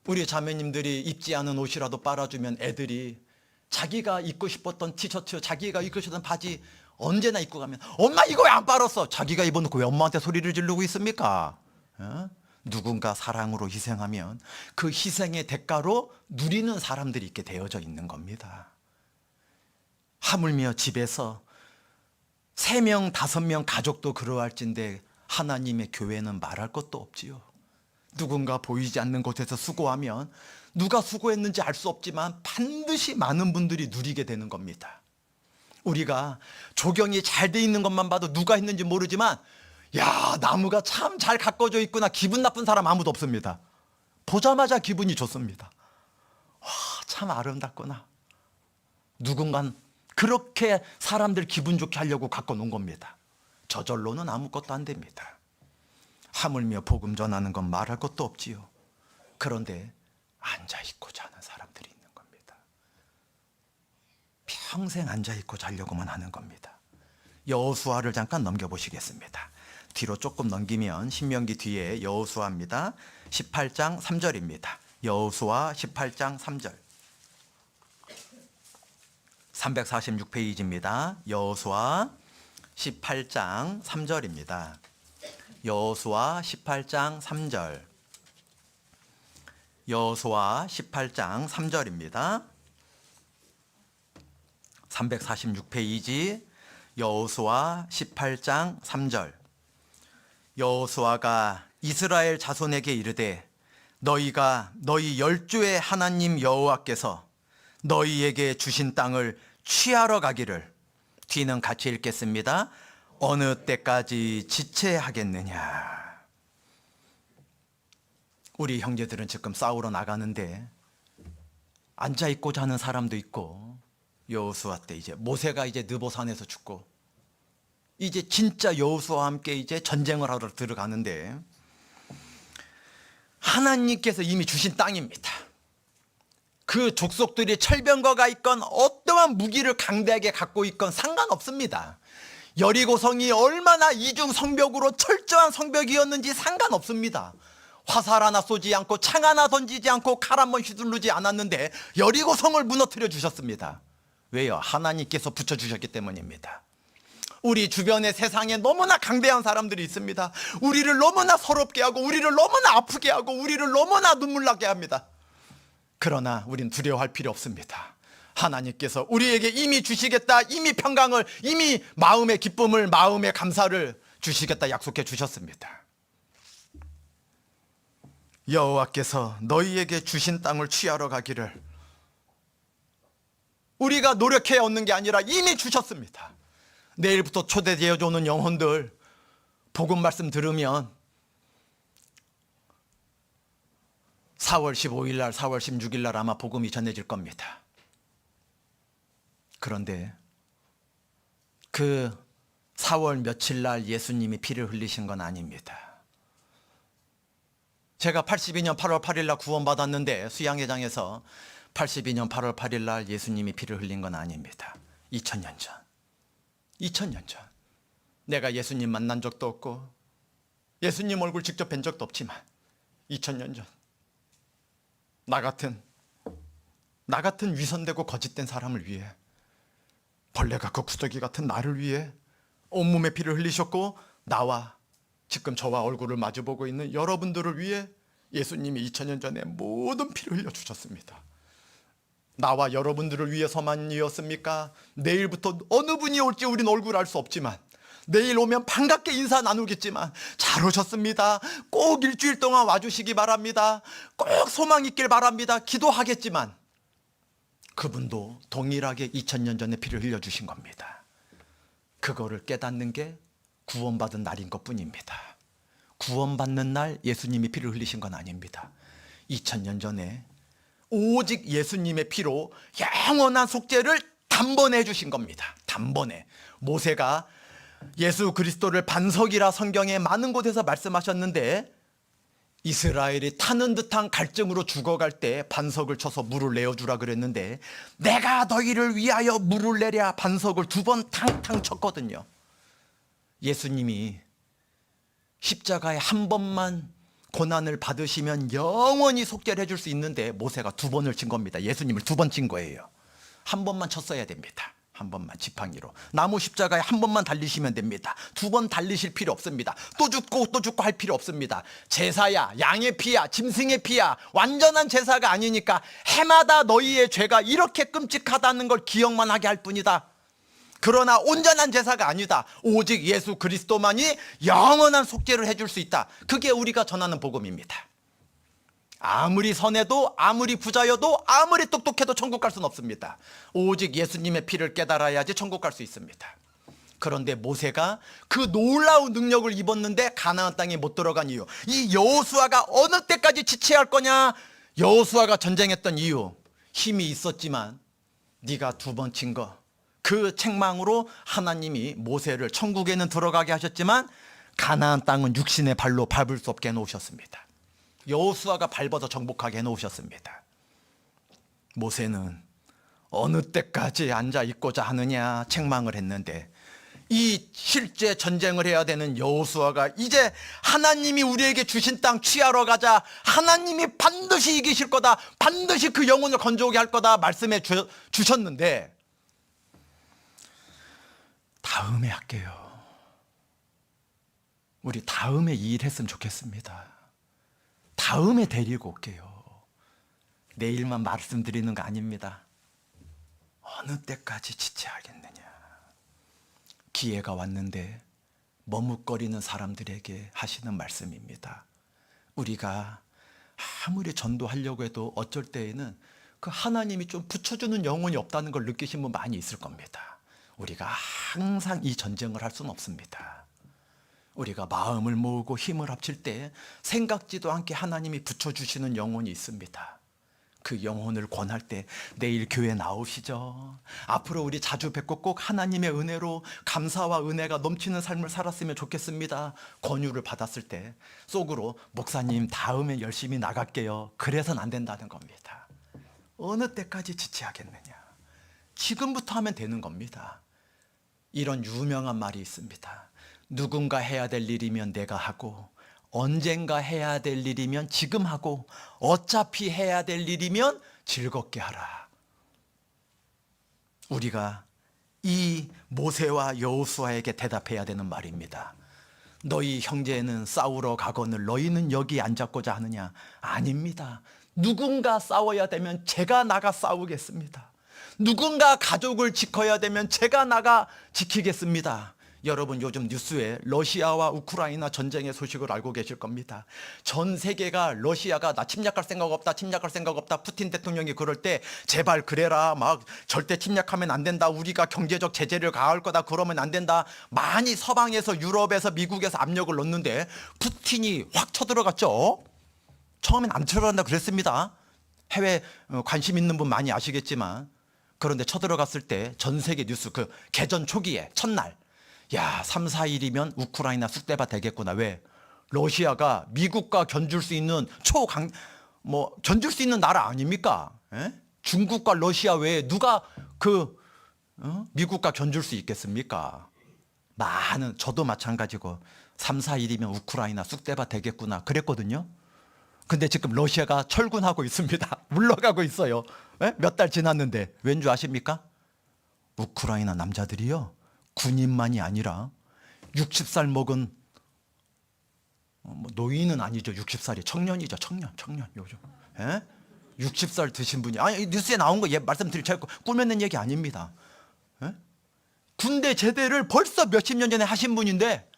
우리 자매님들이 입지 않은 옷이라도 빨아주면 애들이 자기가 입고 싶었던 티셔츠, 자기가 입고 싶었던 바지 언제나 입고 가면, 엄마 이거 왜 안 빨았어? 자기가 입어놓고 왜 엄마한테 소리를 지르고 있습니까? 예? 누군가 사랑으로 희생하면 그 희생의 대가로 누리는 사람들이 있게 되어져 있는 겁니다. 하물며 집에서 3명 5명 가족도 그러할진데 하나님의 교회는 말할 것도 없지요. 누군가 보이지 않는 곳에서 수고하면 누가 수고했는지 알 수 없지만 반드시 많은 분들이 누리게 되는 겁니다. 우리가 조경이 잘 돼 있는 것만 봐도 누가 했는지 모르지만, 야, 나무가 참 잘 가꿔져 있구나, 기분 나쁜 사람 아무도 없습니다. 보자마자 기분이 좋습니다. 와, 참 아름답구나. 누군간 그렇게 사람들 기분 좋게 하려고 갖고 놓은 겁니다. 저절로는 아무것도 안 됩니다. 하물며 복음 전하는 건 말할 것도 없지요. 그런데 앉아있고 자는 사람들이 있는 겁니다. 평생 앉아있고 자려고만 하는 겁니다. 여호수아를 잠깐 넘겨보시겠습니다. 뒤로 조금 넘기면 신명기 뒤에 여호수아입니다. 18장 3절입니다. 여호수아 18장 3절. 346페이지입니다. 여호수아 18장 3절입니다. 여호수아 18장 3절. 여호수아 18장 3절입니다. 346페이지 여호수아 18장 3절. 여호수아가 이스라엘 자손에게 이르되 너희가 너희 열조의 하나님 여호와께서 너희에게 주신 땅을 취하러 가기를. 뒤는 같이 읽겠습니다. 어느 때까지 지체하겠느냐. 우리 형제들은 지금 싸우러 나가는데 앉아있고 자는 사람도 있고, 여호수아 때 이제 모세가 이제 느보산에서 죽고 이제 진짜 여호수아와 함께 이제 전쟁을 하러 들어가는데 하나님께서 이미 주신 땅입니다. 그 족속들이 철병거가 있건 어떠한 무기를 강대하게 갖고 있건 상관없습니다. 여리고성이 얼마나 이중 성벽으로 철저한 성벽이었는지 상관없습니다. 화살 하나 쏘지 않고 창 하나 던지지 않고 칼 한 번 휘두르지 않았는데 여리고성을 무너뜨려 주셨습니다. 왜요? 하나님께서 붙여주셨기 때문입니다. 우리 주변의 세상에 너무나 강대한 사람들이 있습니다. 우리를 너무나 서럽게 하고 우리를 너무나 아프게 하고 우리를 너무나 눈물 나게 합니다. 그러나 우린 두려워할 필요 없습니다. 하나님께서 우리에게 이미 주시겠다, 이미 평강을, 이미 마음의 기쁨을, 마음의 감사를 주시겠다 약속해 주셨습니다. 여호와께서 너희에게 주신 땅을 취하러 가기를. 우리가 노력해 얻는 게 아니라 이미 주셨습니다. 내일부터 초대되어져 오는 영혼들 복음 말씀 들으면 4월 15일 날, 4월 16일 날 아마 복음이 전해질 겁니다. 그런데 그 4월 며칠 날 예수님이 피를 흘리신 건 아닙니다. 제가 82년 8월 8일 날 구원받았는데 수양회장에서 82년 8월 8일 날 예수님이 피를 흘린 건 아닙니다. 2000년 전. 2000년 전. 내가 예수님 만난 적도 없고 예수님 얼굴 직접 뵌 적도 없지만 2000년 전 나 같은 위선되고 거짓된 사람을 위해, 벌레 같고 구더기 같은 나를 위해 온몸에 피를 흘리셨고, 나와 지금 저와 얼굴을 마주보고 있는 여러분들을 위해 예수님이 2000년 전에 모든 피를 흘려주셨습니다. 나와 여러분들을 위해서만이었습니까? 내일부터 어느 분이 올지 우린 얼굴 알 수 없지만, 내일 오면 반갑게 인사 나누겠지만 잘 오셨습니다. 꼭 일주일 동안 와주시기 바랍니다. 꼭 소망 있길 바랍니다. 기도하겠지만 그분도 동일하게 2000년 전에 피를 흘려주신 겁니다. 그거를 깨닫는 게 구원받은 날인 것뿐입니다. 구원받는 날 예수님이 피를 흘리신 건 아닙니다. 2000년 전에 오직 예수님의 피로 영원한 속죄를 단번에 해주신 겁니다. 단번에. 모세가 예수 그리스도를 반석이라 성경에 많은 곳에서 말씀하셨는데, 이스라엘이 타는 듯한 갈증으로 죽어갈 때 반석을 쳐서 물을 내어주라 그랬는데, 내가 너희를 위하여 물을 내랴 반석을 2번 탕탕 쳤거든요. 예수님이 십자가에 한 번만 고난을 받으시면 영원히 속죄를 해줄 수 있는데 모세가 2번을 친 겁니다. 예수님을 2번 친 거예요. 한 번만 쳤어야 됩니다. 한 번만 지팡이로. 나무 십자가에 한 번만 달리시면 됩니다. 2번 달리실 필요 없습니다. 또 죽고 또 죽고 할 필요 없습니다. 제사야, 양의 피야, 짐승의 피야, 완전한 제사가 아니니까 해마다 너희의 죄가 이렇게 끔찍하다는 걸 기억만 하게 할 뿐이다. 그러나 온전한 제사가 아니다. 오직 예수 그리스도만이 영원한 속죄를 해줄 수 있다. 그게 우리가 전하는 복음입니다. 아무리 선해도, 아무리 부자여도, 아무리 똑똑해도 천국 갈 수는 없습니다. 오직 예수님의 피를 깨달아야지 천국 갈 수 있습니다. 그런데 모세가 그 놀라운 능력을 입었는데 가나안 땅에 못 들어간 이유, 이 여호수아가 어느 때까지 지체할 거냐. 여호수아가 전쟁했던 이유, 힘이 있었지만 네가 두 번 친 거, 그 책망으로 하나님이 모세를 천국에는 들어가게 하셨지만 가나안 땅은 육신의 발로 밟을 수 없게 해놓으셨습니다. 여호수아가 밟아서 정복하게 해놓으셨습니다. 모세는 어느 때까지 앉아 있고자 하느냐 책망을 했는데, 이 실제 전쟁을 해야 되는 여호수아가 이제 하나님이 우리에게 주신 땅 취하러 가자, 하나님이 반드시 이기실 거다, 반드시 그 영혼을 건져오게 할 거다 말씀해 주셨는데, 다음에 할게요. 우리 다음에 이 일 했으면 좋겠습니다. 다음에 데리고 올게요. 내일만 말씀드리는 거 아닙니다. 어느 때까지 지체하겠느냐. 기회가 왔는데 머뭇거리는 사람들에게 하시는 말씀입니다. 우리가 아무리 전도하려고 해도 어쩔 때에는 그 하나님이 좀 붙여주는 영혼이 없다는 걸 느끼신 분 많이 있을 겁니다. 우리가 항상 이 전쟁을 할 수는 없습니다. 우리가 마음을 모으고 힘을 합칠 때 생각지도 않게 하나님이 붙여주시는 영혼이 있습니다. 그 영혼을 권할 때 내일 교회 나오시죠. 앞으로 우리 자주 뵙고 꼭 하나님의 은혜로 감사와 은혜가 넘치는 삶을 살았으면 좋겠습니다. 권유를 받았을 때 속으로 목사님 다음에 열심히 나갈게요. 그래서는 안 된다는 겁니다. 어느 때까지 지체하겠느냐. 지금부터 하면 되는 겁니다. 이런 유명한 말이 있습니다. 누군가 해야 될 일이면 내가 하고, 언젠가 해야 될 일이면 지금 하고, 어차피 해야 될 일이면 즐겁게 하라. 우리가 이 모세와 여호수아에게 대답해야 되는 말입니다. 너희 형제는 싸우러 가거늘 너희는 여기 앉았고자 하느냐? 아닙니다. 누군가 싸워야 되면 제가 나가 싸우겠습니다. 누군가 가족을 지켜야 되면 제가 나가 지키겠습니다. 여러분 요즘 뉴스에 러시아와 우크라이나 전쟁의 소식을 알고 계실 겁니다. 전 세계가 러시아가 나 침략할 생각 없다, 침략할 생각 없다, 푸틴 대통령이 그럴 때 제발 그래라, 막 절대 침략하면 안 된다, 우리가 경제적 제재를 가할 거다, 그러면 안 된다, 많이 서방에서 유럽에서 미국에서 압력을 넣는데 푸틴이 확 쳐들어갔죠. 처음엔 안 쳐들어간다 그랬습니다. 해외 관심 있는 분 많이 아시겠지만, 그런데 쳐들어갔을 때 전 세계 뉴스 그 개전 초기에 첫날, 야, 3, 4일이면 우크라이나 쑥대밭 되겠구나. 왜? 러시아가 미국과 견줄 수 있는 견줄 수 있는 나라 아닙니까? 에? 중국과 러시아 외에 누가 미국과 견줄 수 있겠습니까? 많은, 저도 마찬가지고 3, 4일이면 우크라이나 쑥대밭 되겠구나 그랬거든요. 근데 지금 러시아가 철군하고 있습니다. 물러가고 있어요. 몇 달 지났는데 왠 줄 아십니까? 우크라이나 남자들이요, 군인만이 아니라 60살 먹은 노인은 아니죠. 60살이 청년이죠. 청년 요즘. 60살 드신 분이, 아니 뉴스에 나온 거 말씀드릴 제가 꾸며낸 얘기 아닙니다. 군대 제대를 벌써 몇십 년 전에 하신 분인데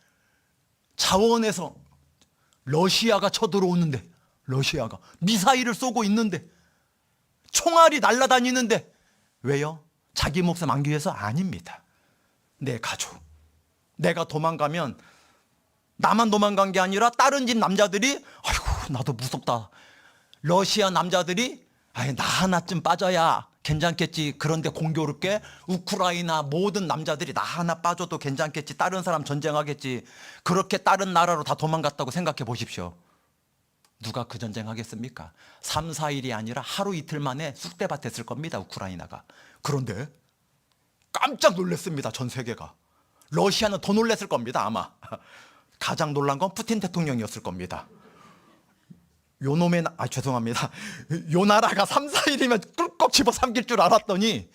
자원에서 러시아가 쳐들어오는데, 러시아가 미사일을 쏘고 있는데, 총알이 날아다니는데, 왜요? 자기 목숨 안기 위해서? 아닙니다. 내 가족, 내가 도망가면 나만 도망간 게 아니라 다른 집 남자들이 아이고 나도 무섭다, 러시아 남자들이 아이 나 하나쯤 빠져야 괜찮겠지, 그런데 공교롭게 우크라이나 모든 남자들이 나 하나 빠져도 괜찮겠지, 다른 사람 전쟁하겠지, 그렇게 다른 나라로 다 도망갔다고 생각해 보십시오. 누가 그 전쟁 하겠습니까? 3, 4일이 아니라 하루 이틀 만에 쑥대밭 됐을 겁니다, 우크라이나가. 그런데 깜짝 놀랐습니다, 전 세계가. 러시아는 더 놀랐을 겁니다, 아마. 가장 놀란 건 푸틴 대통령이었을 겁니다. 죄송합니다. 요 나라가 3, 4일이면 꿀꺽 집어삼킬 줄 알았더니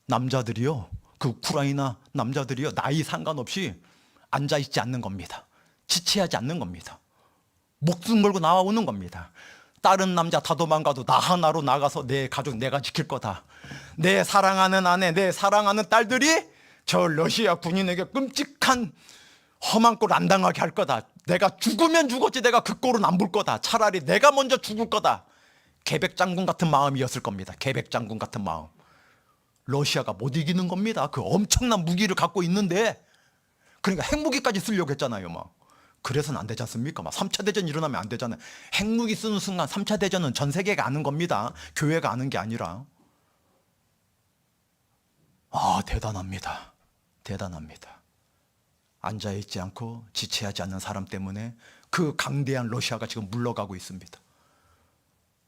남자들이요, 그 우크라이나 남자들이요, 나이 상관없이 앉아있지 않는 겁니다. 지체하지 않는 겁니다. 목숨 걸고 나와오는 겁니다. 다른 남자 다 도망가도 나 하나로 나가서 내 가족 내가 지킬 거다. 내 사랑하는 아내, 내 사랑하는 딸들이 저 러시아 군인에게 끔찍한 험한 꼴 안 당하게 할 거다. 내가 죽으면 죽었지 내가 그 꼴은 안 볼 거다. 차라리 내가 먼저 죽을 거다. 계백장군 같은 마음이었을 겁니다. 계백장군 같은 마음. 러시아가 못 이기는 겁니다. 그 엄청난 무기를 갖고 있는데, 그러니까 핵무기까지 쓰려고 했잖아요, 막. 그래서는 안 되지 않습니까? 막 3차 대전 일어나면 안 되잖아요. 핵무기 쓰는 순간 3차 대전은 전 세계가 아는 겁니다. 교회가 아는 게 아니라. 대단합니다. 대단합니다. 앉아있지 않고 지체하지 않는 사람 때문에 그 강대한 러시아가 지금 물러가고 있습니다.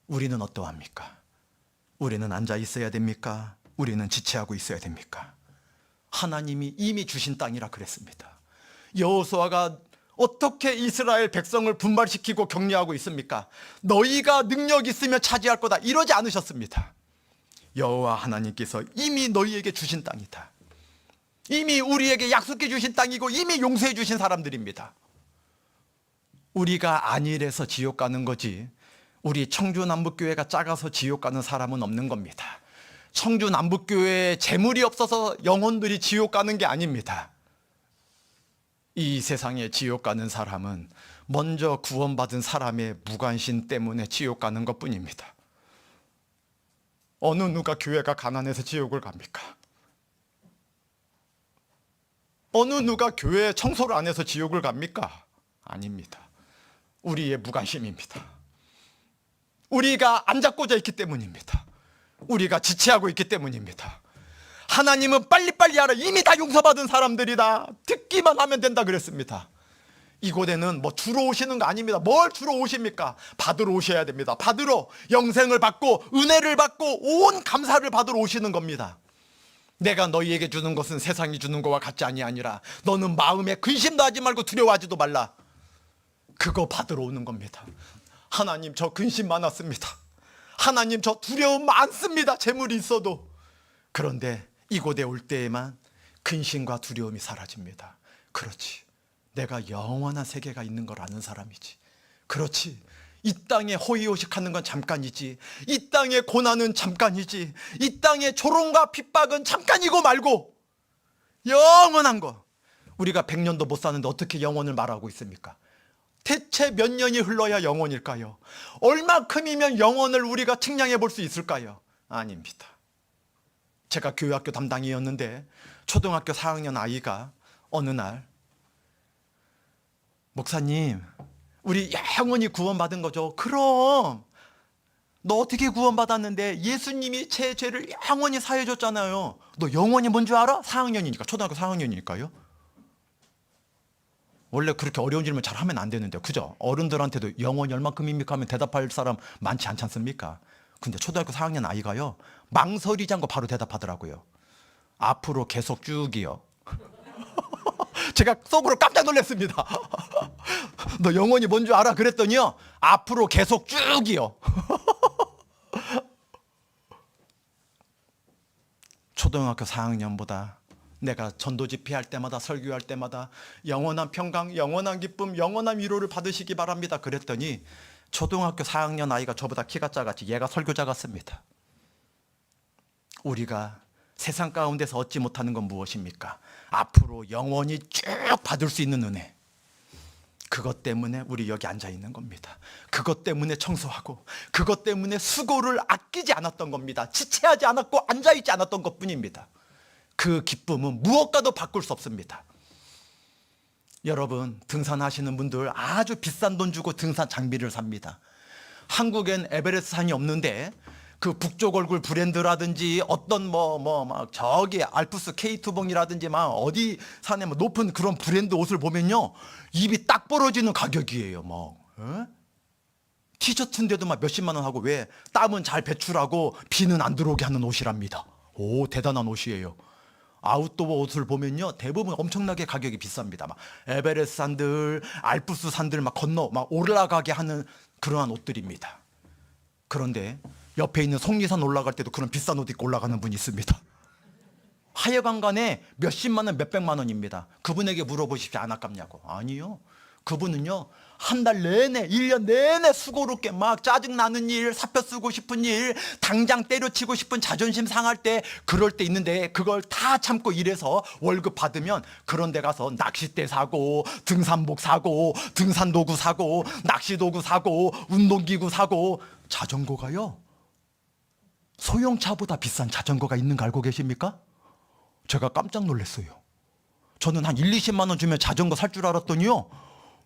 우리는 어떠합니까? 우리는 앉아 있어야 됩니까? 우리는 지체하고 있어야 됩니까? 하나님이 이미 주신 땅이라 그랬습니다. 여호수아가 어떻게 이스라엘 백성을 분발시키고 격려하고 있습니까? 너희가 능력 있으면 차지할 거다 이러지 않으셨습니다. 여호와 하나님께서 이미 너희에게 주신 땅이다. 이미 우리에게 약속해 주신 땅이고 이미 용서해 주신 사람들입니다. 우리가 안일해서 지옥 가는 거지 우리 청주남북교회가 작아서 지옥 가는 사람은 없는 겁니다. 청주남북교회에 재물이 없어서 영혼들이 지옥 가는 게 아닙니다. 이 세상에 지옥 가는 사람은 먼저 구원받은 사람의 무관심 때문에 지옥 가는 것뿐입니다. 어느 누가 교회가 가난해서 지옥을 갑니까? 어느 누가 교회 청소를 안 해서 지옥을 갑니까? 아닙니다. 우리의 무관심입니다. 우리가 안 잡고자 있기 때문입니다. 우리가 지체하고 있기 때문입니다. 하나님은 빨리빨리 하라. 이미 다 용서받은 사람들이다. 듣기만 하면 된다 그랬습니다. 이곳에는 뭐 주러 오시는 거 아닙니다. 뭘 주러 오십니까? 받으러 오셔야 됩니다. 받으러 영생을 받고 은혜를 받고 온 감사를 받으러 오시는 겁니다. 내가 너희에게 주는 것은 세상이 주는 것과 같지 아니하니라. 너는 마음에 근심도 하지 말고 두려워하지도 말라. 그거 받으러 오는 겁니다. 하나님 저 근심 많았습니다. 하나님 저 두려움 많습니다. 재물이 있어도. 그런데 이곳에 올 때에만 근심과 두려움이 사라집니다. 그렇지. 내가 영원한 세계가 있는 걸 아는 사람이지. 그렇지. 이 땅에 호의호식하는 건 잠깐이지. 이 땅의 고난은 잠깐이지. 이 땅의 조롱과 핍박은 잠깐이고 말고 영원한 거. 우리가 100년도 못 사는데 어떻게 영원을 말하고 있습니까? 대체 몇 년이 흘러야 영원일까요? 얼마큼이면 영원을 우리가 측량해 볼 수 있을까요? 아닙니다. 제가 교회학교 담당이었는데 초등학교 4학년 아이가 어느 날 목사님 우리 영원히 구원받은 거죠. 그럼 너 어떻게 구원받았는데 예수님이 제 죄를 영원히 사해 줬잖아요. 너 영원히 뭔 줄 알아? 4학년이니까 초등학교 4학년이니까요. 원래 그렇게 어려운 질문 잘 하면 안 되는데 그죠? 어른들한테도 영원히 얼마큼입니까 하면 대답할 사람 많지 않지 않습니까? 근데 초등학교 4학년 아이가요 망설이지 않고 바로 대답하더라고요. 앞으로 계속 쭉이요. 제가 속으로 깜짝 놀랐습니다. 너 영원히 뭔 줄 알아? 그랬더니요 앞으로 계속 쭉이요. 초등학교 4학년보다 내가 전도 집회할 때마다 설교할 때마다 영원한 평강, 영원한 기쁨, 영원한 위로를 받으시기 바랍니다. 그랬더니 초등학교 4학년 아이가 저보다 키가 작았지 얘가 설교자 같습니다. 우리가 세상 가운데서 얻지 못하는 건 무엇입니까? 앞으로 영원히 쭉 받을 수 있는 은혜. 그것 때문에 우리 여기 앉아 있는 겁니다. 그것 때문에 청소하고 그것 때문에 수고를 아끼지 않았던 겁니다. 지체하지 않았고 앉아있지 않았던 것뿐입니다. 그 기쁨은 무엇과도 바꿀 수 없습니다. 여러분 등산하시는 분들 아주 비싼 돈 주고 등산 장비를 삽니다. 한국엔 에베레스트 산이 없는데 그 북쪽 얼굴 브랜드라든지 어떤 막 저기 알프스 K2봉이라든지 막 어디 산에 뭐 높은 그런 브랜드 옷을 보면요 입이 딱 벌어지는 가격이에요. 막 티셔츠인데도 막 몇십만 원 하고 왜 땀은 잘 배출하고 비는 안 들어오게 하는 옷이랍니다. 오 대단한 옷이에요. 아웃도어 옷을 보면요 대부분 엄청나게 가격이 비쌉니다. 막 에베레스트 산들, 알프스 산들 막 건너 막 올라가게 하는 그러한 옷들입니다. 그런데 옆에 있는 속리산 올라갈 때도 그런 비싼 옷 입고 올라가는 분이 있습니다. 하여간간에 몇십만 원, 몇백만 원입니다. 그분에게 물어보십시오. 안 아깝냐고. 아니요. 그분은요 한 달 내내 1년 내내 수고롭게 막 짜증나는 일, 사표 쓰고 싶은 일, 당장 때려치고 싶은 자존심 상할 때 그럴 때 있는데 그걸 다 참고 일해서 월급 받으면 그런 데 가서 낚싯대 사고 등산복 사고 등산도구 사고 낚시도구 사고 운동기구 사고 자전거가요 소형차보다 비싼 자전거가 있는 거 알고 계십니까? 제가 깜짝 놀랐어요. 저는 한 1, 20만 원 주면 자전거 살 줄 알았더니요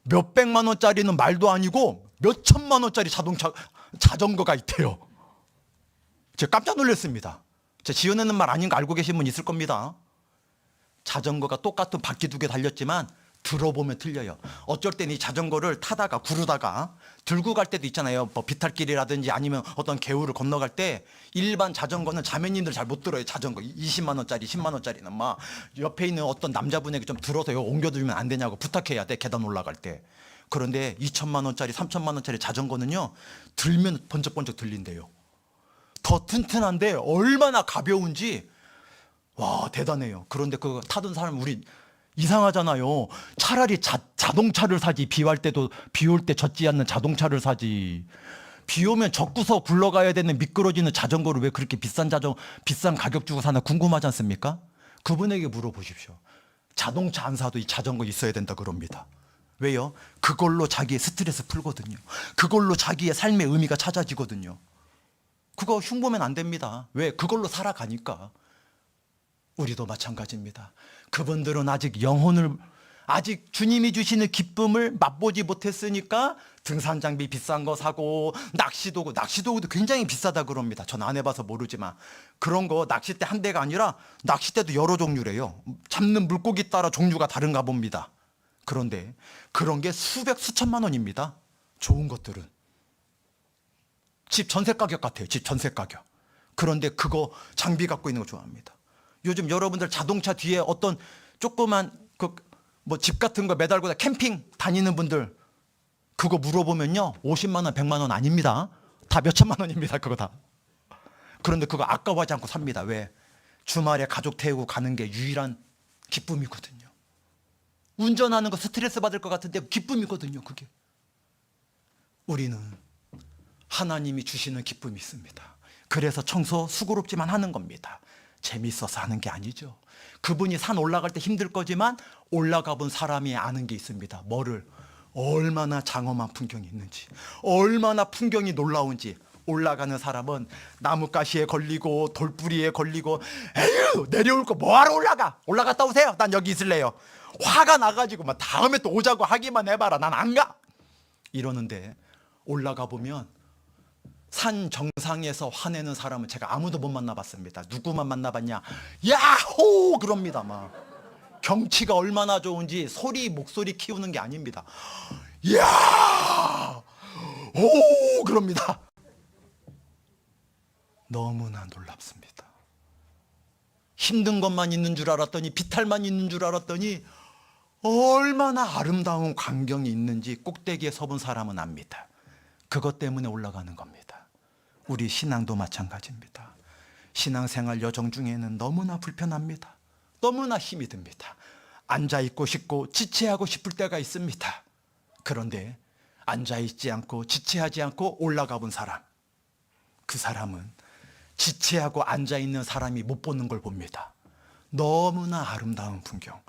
몇백만 원짜리는 말도 아니고 몇천만 원짜리 자전거가 있대요. 제가 깜짝 놀랐습니다. 저 지어내는 말 아닌 거 알고 계신 분 있을 겁니다. 자전거가 똑같은 바퀴 2개 달렸지만 들어보면 틀려요. 어쩔 때는 이 자전거를 타다가 구르다가 들고 갈 때도 있잖아요. 뭐 비탈길이라든지 아니면 어떤 개울을 건너갈 때 일반 자전거는 자매님들 잘 못 들어요. 자전거 20만 원짜리 10만 원짜리는 막 옆에 있는 어떤 남자분에게 좀 들어서 이거 옮겨주면 안 되냐고 부탁해야 돼. 계단 올라갈 때. 그런데 2천만 원짜리 3천만 원짜리 자전거는요. 들면 번쩍번쩍 들린대요. 더 튼튼한데 얼마나 가벼운지 와 대단해요. 그런데 그거 타던 사람 우리 이상하잖아요. 차라리 자동차를 사지. 비올 때 젖지 않는 자동차를 사지. 비 오면 젖고서 굴러가야 되는 미끄러지는 자전거를 왜 그렇게 비싼 가격 주고 사나 궁금하지 않습니까? 그분에게 물어보십시오. 자동차 안 사도 이 자전거 있어야 된다 그럽니다. 왜요? 그걸로 자기의 스트레스 풀거든요. 그걸로 자기의 삶의 의미가 찾아지거든요. 그거 흉보면 안 됩니다. 왜? 그걸로 살아가니까. 우리도 마찬가지입니다. 그분들은 아직 주님이 주시는 기쁨을 맛보지 못했으니까 등산 장비 비싼 거 사고 낚시도구도 굉장히 비싸다 그럽니다. 전 안 해봐서 모르지만 그런 거 낚싯대 한 대가 아니라 낚싯대도 여러 종류래요. 잡는 물고기 따라 종류가 다른가 봅니다. 그런데 그런 게 수천만 원입니다. 좋은 것들은 집 전세 가격 같아요. 집 전세 가격. 그런데 그거 장비 갖고 있는 거 좋아합니다. 요즘 여러분들 자동차 뒤에 어떤 조그만 집 같은 거 매달고 캠핑 다니는 분들 그거 물어보면요 50만 원 100만 원 아닙니다. 다 몇천만 원입니다. 그거 다. 그런데 그거 아까워하지 않고 삽니다. 왜? 주말에 가족 태우고 가는 게 유일한 기쁨이거든요. 운전하는 거 스트레스 받을 것 같은데 기쁨이거든요. 그게. 우리는 하나님이 주시는 기쁨이 있습니다. 그래서 청소 수고롭지만 하는 겁니다. 재밌어서 하는 게 아니죠. 그분이 산 올라갈 때 힘들 거지만 올라가 본 사람이 아는 게 있습니다. 뭐를? 얼마나 장엄한 풍경이 있는지, 얼마나 풍경이 놀라운지. 올라가는 사람은 나뭇가시에 걸리고 돌뿌리에 걸리고 에휴 내려올 거 뭐하러 올라갔다 오세요. 난 여기 있을래요. 화가 나가지고 막 다음에 또 오자고 하기만 해봐라. 난 안 가. 이러는데 올라가 보면 산 정상에서 화내는 사람은 제가 아무도 못 만나봤습니다. 누구만 만나봤냐? 야호! 그럽니다. 막 경치가 얼마나 좋은지 목소리 키우는 게 아닙니다. 야! 오! 그럽니다. 너무나 놀랍습니다. 힘든 것만 있는 줄 알았더니 비탈만 있는 줄 알았더니 얼마나 아름다운 광경이 있는지 꼭대기에 서본 사람은 압니다. 그것 때문에 올라가는 겁니다. 우리 신앙도 마찬가지입니다. 신앙생활 여정 중에는 너무나 불편합니다. 너무나 힘이 듭니다. 앉아있고 싶고 지체하고 싶을 때가 있습니다. 그런데 앉아있지 않고 지체하지 않고 올라가 본 사람, 그 사람은 지체하고 앉아있는 사람이 못 보는 걸 봅니다. 너무나 아름다운 풍경,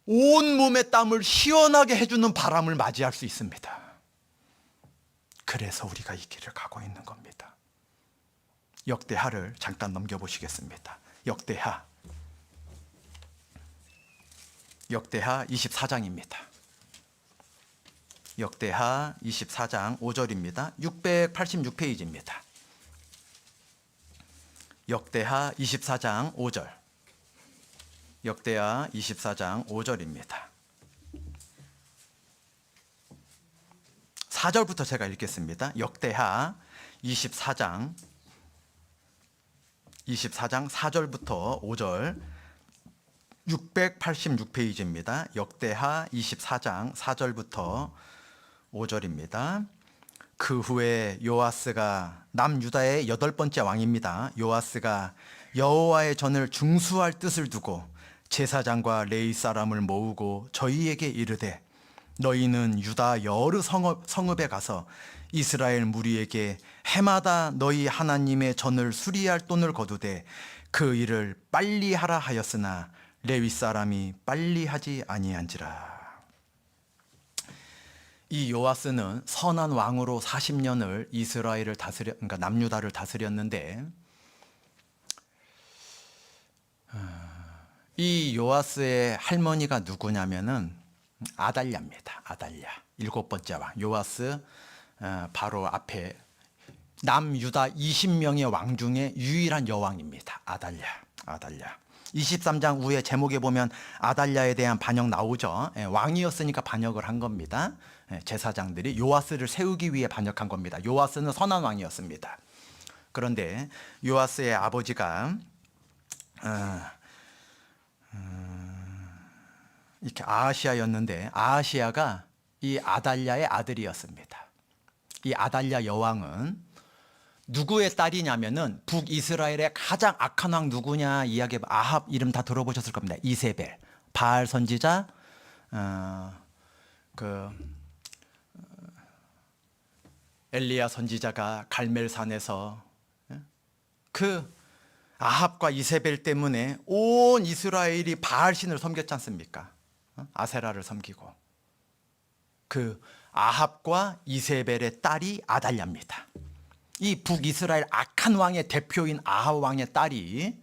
온몸의 땀을 시원하게 해주는 바람을 맞이할 수 있습니다. 그래서 우리가 이 길을 가고 있는 겁니다. 역대하를 잠깐 넘겨보시겠습니다. 역대하 24장입니다. 역대하 24장 5절입니다. 686페이지입니다. 역대하 24장 5절. 역대하 24장 5절입니다. 4절부터 제가 읽겠습니다. 역대하 24장 4절부터 5절 686페이지입니다. 역대하 24장 4절부터 5절입니다. 그 후에 요아스가 남유다의 8번째 왕입니다. 요아스가 여호와의 전을 중수할 뜻을 두고 제사장과 레위 사람을 모으고 저희에게 이르되 너희는 유다 여러 성읍에 가서 이스라엘 무리에게 해마다 너희 하나님의 전을 수리할 돈을 거두되 그 일을 빨리 하라 하였으나 레위 사람이 빨리 하지 아니한지라. 이 요아스는 선한 왕으로 40년을 이스라엘을 그러니까 남유다를 다스렸는데 이 요아스의 할머니가 누구냐면은 아달랴입니다. 아달랴 7번째 왕. 요아스 바로 앞에 남유다 20명의 왕 중에 유일한 여왕입니다. 아달랴. 23장 후에 제목에 보면 아달랴에 대한 반역 나오죠. 왕이었으니까 반역을 한 겁니다. 제사장들이 요아스를 세우기 위해 반역한 겁니다. 요아스는 선한 왕이었습니다. 그런데 요아스의 아버지가 이렇게 아하시아였는데, 아하시아가 이 아달랴의 아들이었습니다. 이 아달랴 여왕은 누구의 딸이냐면은 북이스라엘의 가장 악한 왕 누구냐 이야기, 아합 이름 다 들어보셨을 겁니다. 이세벨, 바알 선지자, 엘리야 선지자가 갈멜산에서 그 아합과 이세벨 때문에 온 이스라엘이 바알 신을 섬겼지 않습니까? 아세라를 섬기고. 그 아합과 이세벨의 딸이 아달랴입니다. 이 북이스라엘 악한 왕의 대표인 아합 왕의 딸이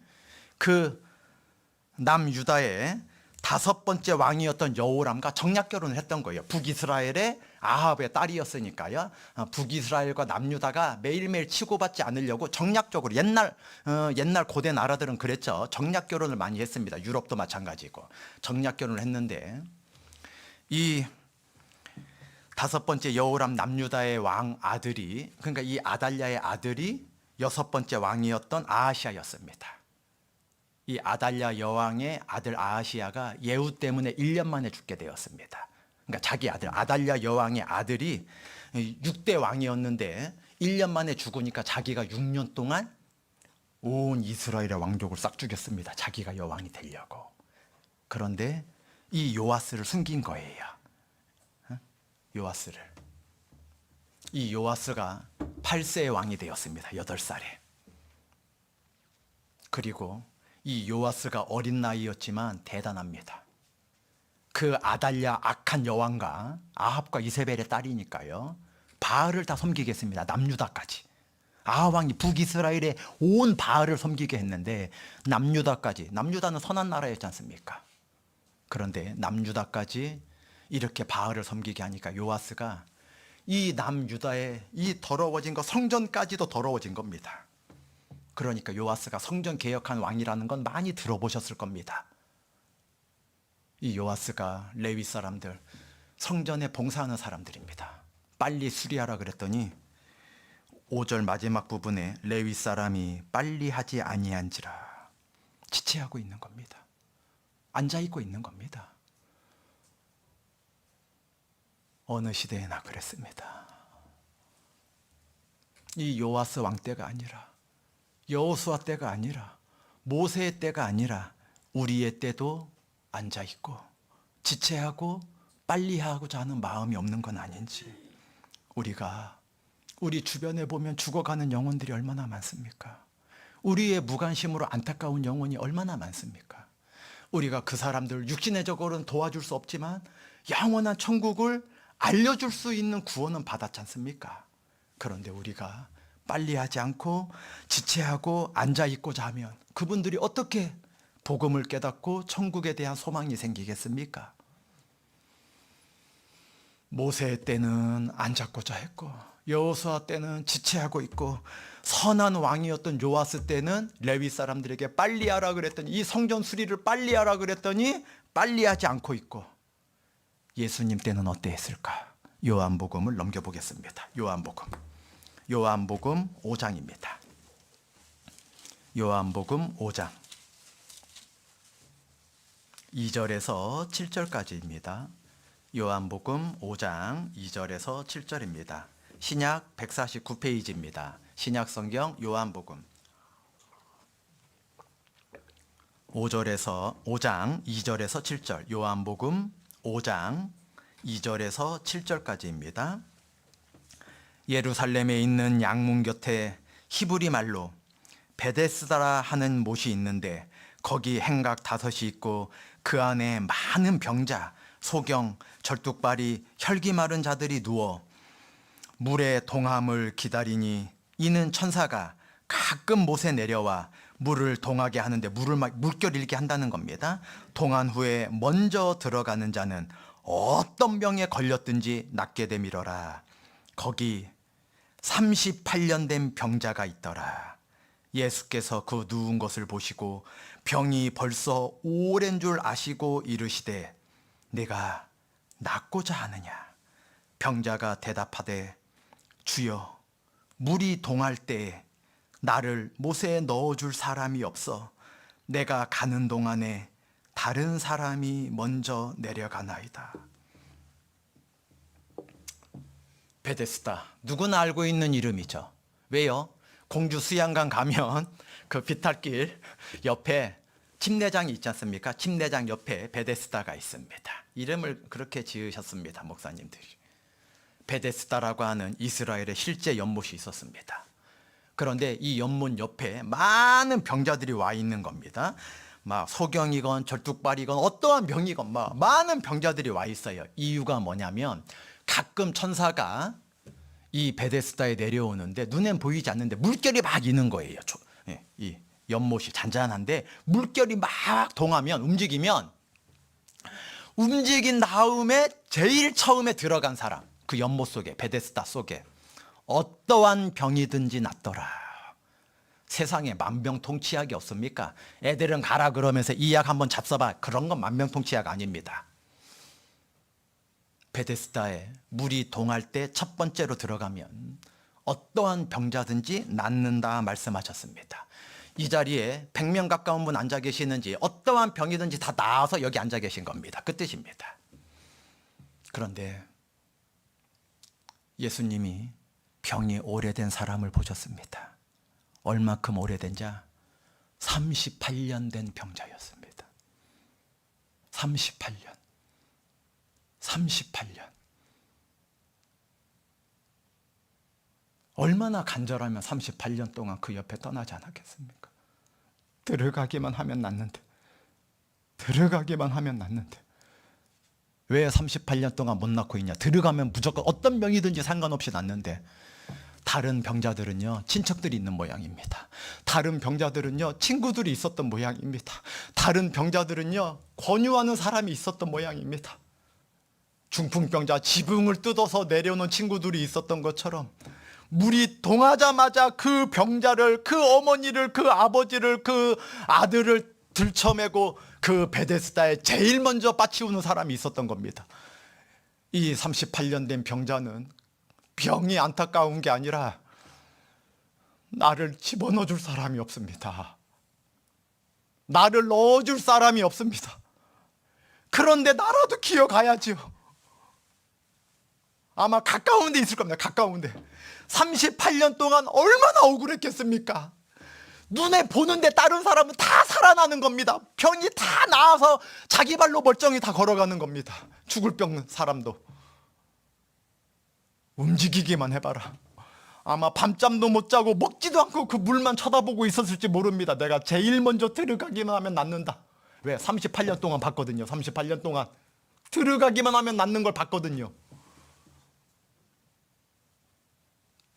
그 남유다의 5번째 왕이었던 여호람과 정략 결혼을 했던 거예요. 북이스라엘의 아합의 딸이었으니까요. 북이스라엘과 남유다가 매일매일 치고받지 않으려고 정략적으로, 옛날 고대 나라들은 그랬죠. 정략 결혼을 많이 했습니다. 유럽도 마찬가지고 정략 결혼을 했는데, 이 5번째 여호람 남유다의 왕 아들이, 그러니까 이 아달랴의 아들이 6번째 왕이었던 아하시아였습니다. 이 아달랴 여왕의 아들 아하시아가 예후 때문에 1년 만에 죽게 되었습니다. 그러니까 자기 아들, 아달랴 여왕의 아들이 6대 왕이었는데 1년 만에 죽으니까 자기가 6년 동안 온 이스라엘의 왕족을 싹 죽였습니다. 자기가 여왕이 되려고. 그런데 이 요아스를 숨긴 거예요. 요아스를. 이 요아스가 8세의 왕이 되었습니다. 8살에. 그리고 이 요아스가 어린 나이였지만 대단합니다. 그 아달랴 악한 여왕과 아합과 이세벨의 딸이니까요, 바알을 다 섬기겠습니다. 남유다까지. 아합 왕이 북이스라엘의 온 바알을 섬기게 했는데 남유다까지, 남유다는 선한 나라였지 않습니까? 그런데 남유다까지 이렇게 바알을 섬기게 하니까 요아스가 이 남유다의 이 더러워진 거, 성전까지도 더러워진 겁니다. 그러니까 요아스가 성전 개혁한 왕이라는 건 많이 들어보셨을 겁니다. 이 요아스가 레위 사람들, 성전에 봉사하는 사람들입니다. 빨리 수리하라 그랬더니 5절 마지막 부분에 레위 사람이 빨리 하지 아니한지라 지체하고 있는 겁니다. 앉아있고 있는 겁니다. 어느 시대에나 그랬습니다. 이 요아스 왕 때가 아니라, 여호수아 때가 아니라, 모세의 때가 아니라 우리의 때도 앉아있고 지체하고 빨리 하고자 하는 마음이 없는 건 아닌지. 우리가 우리 주변에 보면 죽어가는 영혼들이 얼마나 많습니까? 우리의 무관심으로 안타까운 영혼이 얼마나 많습니까? 우리가 그 사람들 육신적으로는 도와줄 수 없지만 영원한 천국을 알려줄 수 있는 구원은 받았지 않습니까? 그런데 우리가 빨리 하지 않고 지체하고 앉아있고자 하면 그분들이 어떻게 복음을 깨닫고 천국에 대한 소망이 생기겠습니까? 모세 때는 앉았고자 했고, 여호수아 때는 지체하고 있고, 선한 왕이었던 요아스 때는 레위 사람들에게 빨리 하라 그랬더니, 이 성전 수리를 빨리 하라 그랬더니 빨리 하지 않고 있고, 예수님 때는 어땠을까? 요한복음을 넘겨보겠습니다. 요한복음 5장입니다. 요한복음 5장 2절에서 7절까지입니다. 요한복음 5장 2절에서 7절입니다. 신약 149페이지입니다. 신약 성경 요한복음 5장 2절에서 7절, 요한복음 5장 2절에서 7절까지입니다. 예루살렘에 있는 양문 곁에 히브리 말로 베데스다라 하는 못이 있는데 거기 행각 5이 있고 그 안에 많은 병자, 소경, 절뚝발이, 혈기 마른 자들이 누워 물의 동함을 기다리니 이는 천사가 가끔 못에 내려와 물을 동하게 하는데 물결 일게 한다는 겁니다. 동한 후에 먼저 들어가는 자는 어떤 병에 걸렸든지 낫게 되밀어라. 거기 38년 된 병자가 있더라. 예수께서 그 누운 것을 보시고 병이 벌써 오랜 줄 아시고 이르시되 내가 낫고자 하느냐. 병자가 대답하되 주여, 물이 동할 때에 나를 못에 넣어줄 사람이 없어 내가 가는 동안에 다른 사람이 먼저 내려가나이다. 베데스다, 누구나 알고 있는 이름이죠. 왜요? 공주 수양강 가면 그 비탈길 옆에 침례장이 있지 않습니까? 침례장 옆에 베데스다가 있습니다. 이름을 그렇게 지으셨습니다, 목사님들이. 베데스다라고 하는 이스라엘의 실제 연못이 있었습니다. 그런데 이 연못 옆에 많은 병자들이 와 있는 겁니다. 막 소경이건 절뚝발이건 어떠한 병이건 많은 병자들이 와 있어요. 이유가 뭐냐면 가끔 천사가 이 베데스다에 내려오는데 눈엔 보이지 않는데 물결이 막 있는 거예요. 이 연못이 잔잔한데 물결이 막 동하면 움직인 다음에 제일 처음에 들어간 사람, 그 연못 속에, 베데스다 속에 어떠한 병이든지 낫더라. 세상에 만병통치약이 없습니까? 애들은 가라 그러면서 이 약 한번 잡숴봐. 그런 건 만병통치약 아닙니다. 베데스다에 물이 동할 때 첫 번째로 들어가면 어떠한 병자든지 낫는다 말씀하셨습니다. 이 자리에 100명 가까운 분 앉아 계시는지 어떠한 병이든지 다 나아서 여기 앉아 계신 겁니다. 그 뜻입니다. 그런데 예수님이 병이 오래된 사람을 보셨습니다. 얼마큼 오래된자 38년 된 병자였습니다. 38년. 얼마나 간절하면 38년 동안 그 옆에 떠나지 않았겠습니까? 들어가기만 하면 낫는데. 왜 38년 동안 못 낳고 있냐? 들어가면 무조건 어떤 병이든지 상관없이 낫는데, 다른 병자들은요, 친척들이 있는 모양입니다. 다른 병자들은요, 친구들이 있었던 모양입니다. 다른 병자들은요, 권유하는 사람이 있었던 모양입니다. 중풍병자 지붕을 뜯어서 내려오는 친구들이 있었던 것처럼 물이 동하자마자 그 병자를, 그 어머니를, 그 아버지를, 그 아들을 들쳐매고 그 베데스다에 제일 먼저 빠치우는 사람이 있었던 겁니다. 이 38년 된 병자는 병이 안타까운 게 아니라 나를 집어넣어 줄 사람이 없습니다. 나를 넣어줄 사람이 없습니다. 그런데 나라도 기어가야지요. 아마 가까운 데 있을 겁니다. 가까운 데. 38년 동안 얼마나 억울했겠습니까? 눈에 보는데 다른 사람은 다 살아나는 겁니다. 병이 다 나아서 자기 발로 멀쩡히 다 걸어가는 겁니다. 죽을 병 사람도. 움직이기만 해봐라. 아마 밤잠도 못 자고 먹지도 않고 그 물만 쳐다보고 있었을지 모릅니다. 내가 제일 먼저 들어가기만 하면 낫는다. 왜? 38년 동안 봤거든요. 38년 동안 들어가기만 하면 낫는 걸 봤거든요.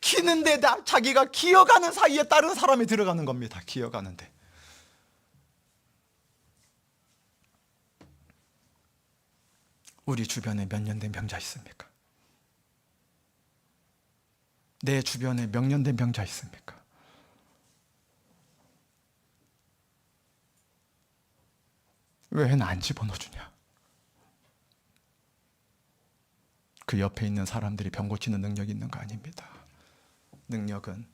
기는데 자기가 기어가는 사이에 다른 사람이 들어가는 겁니다. 기어가는데. 우리 주변에 몇 년 된 병자 있습니까? 내 주변에 몇 년 된 병자 있습니까? 왜 나 안 집어넣어주냐? 그 옆에 있는 사람들이 병 고치는 능력이 있는 거 아닙니다. 능력은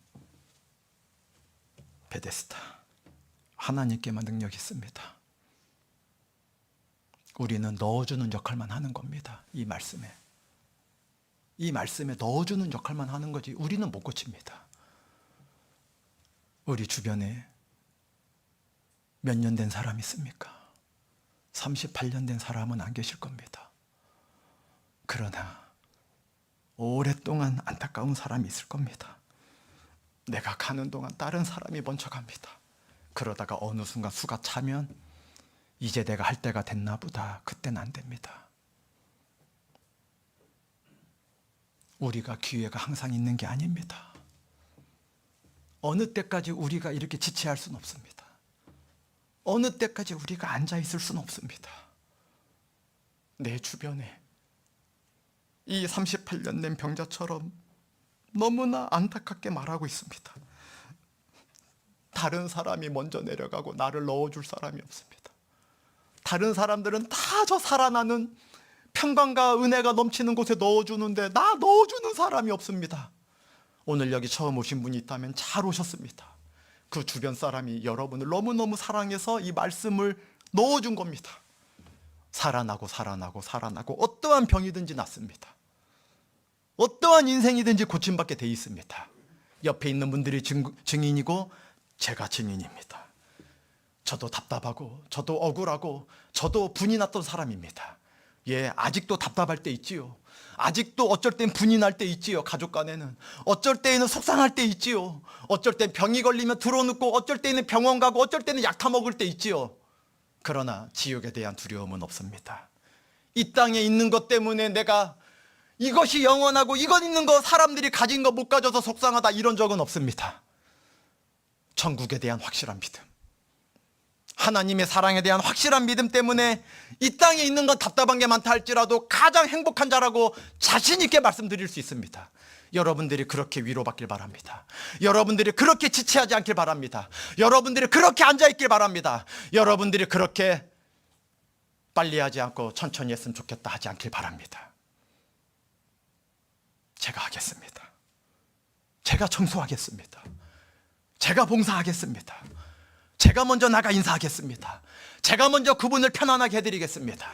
베데스다, 하나님께만 능력이 있습니다. 우리는 넣어주는 역할만 하는 겁니다. 이 말씀에 넣어주는 역할만 하는 거지 우리는 못 고칩니다. 우리 주변에 몇 년 된 사람 있습니까? 38년 된 사람은 안 계실 겁니다. 그러나 오랫동안 안타까운 사람이 있을 겁니다. 내가 가는 동안 다른 사람이 먼저 갑니다. 그러다가 어느 순간 수가 차면 이제 내가 할 때가 됐나 보다. 그때는 안 됩니다. 우리가 기회가 항상 있는 게 아닙니다. 어느 때까지 우리가 이렇게 지체할 수는 없습니다. 어느 때까지 우리가 앉아있을 수는 없습니다. 내 주변에 이 38년 된 병자처럼 너무나 안타깝게 말하고 있습니다. 다른 사람이 먼저 내려가고 나를 넣어줄 사람이 없습니다. 다른 사람들은 다 저 살아나는 평강과 은혜가 넘치는 곳에 넣어주는데 나 넣어주는 사람이 없습니다. 오늘 여기 처음 오신 분이 있다면 잘 오셨습니다. 그 주변 사람이 여러분을 너무너무 사랑해서 이 말씀을 넣어준 겁니다. 살아나고 살아나고 살아나고 어떠한 병이든지 낫습니다. 어떠한 인생이든지 고침받게 돼 있습니다. 옆에 있는 분들이 증인이고 제가 증인입니다. 저도 답답하고 저도 억울하고 저도 분이 났던 사람입니다. 예, 아직도 답답할 때 있지요. 아직도 어쩔 땐 분이 날 때 있지요. 가족 간에는 어쩔 때에는 속상할 때 있지요. 어쩔 땐 병이 걸리면 드러눕고 어쩔 때는 병원 가고 어쩔 때는 약 타 먹을 때 있지요. 그러나 지옥에 대한 두려움은 없습니다. 이 땅에 있는 것 때문에 내가 이것이 영원하고 이것 있는 거 사람들이 가진 거 못 가져서 속상하다 이런 적은 없습니다. 천국에 대한 확실한 믿음, 하나님의 사랑에 대한 확실한 믿음 때문에 이 땅에 있는 건 답답한 게 많다 할지라도 가장 행복한 자라고 자신 있게 말씀드릴 수 있습니다. 여러분들이 그렇게 위로받길 바랍니다. 여러분들이 그렇게 지체하지 않길 바랍니다. 여러분들이 그렇게 앉아있길 바랍니다. 여러분들이 그렇게 빨리 하지 않고 천천히 했으면 좋겠다 하지 않길 바랍니다. 제가 하겠습니다. 제가 청소하겠습니다. 제가 봉사하겠습니다. 제가 먼저 나가 인사하겠습니다. 제가 먼저 그분을 편안하게 해드리겠습니다.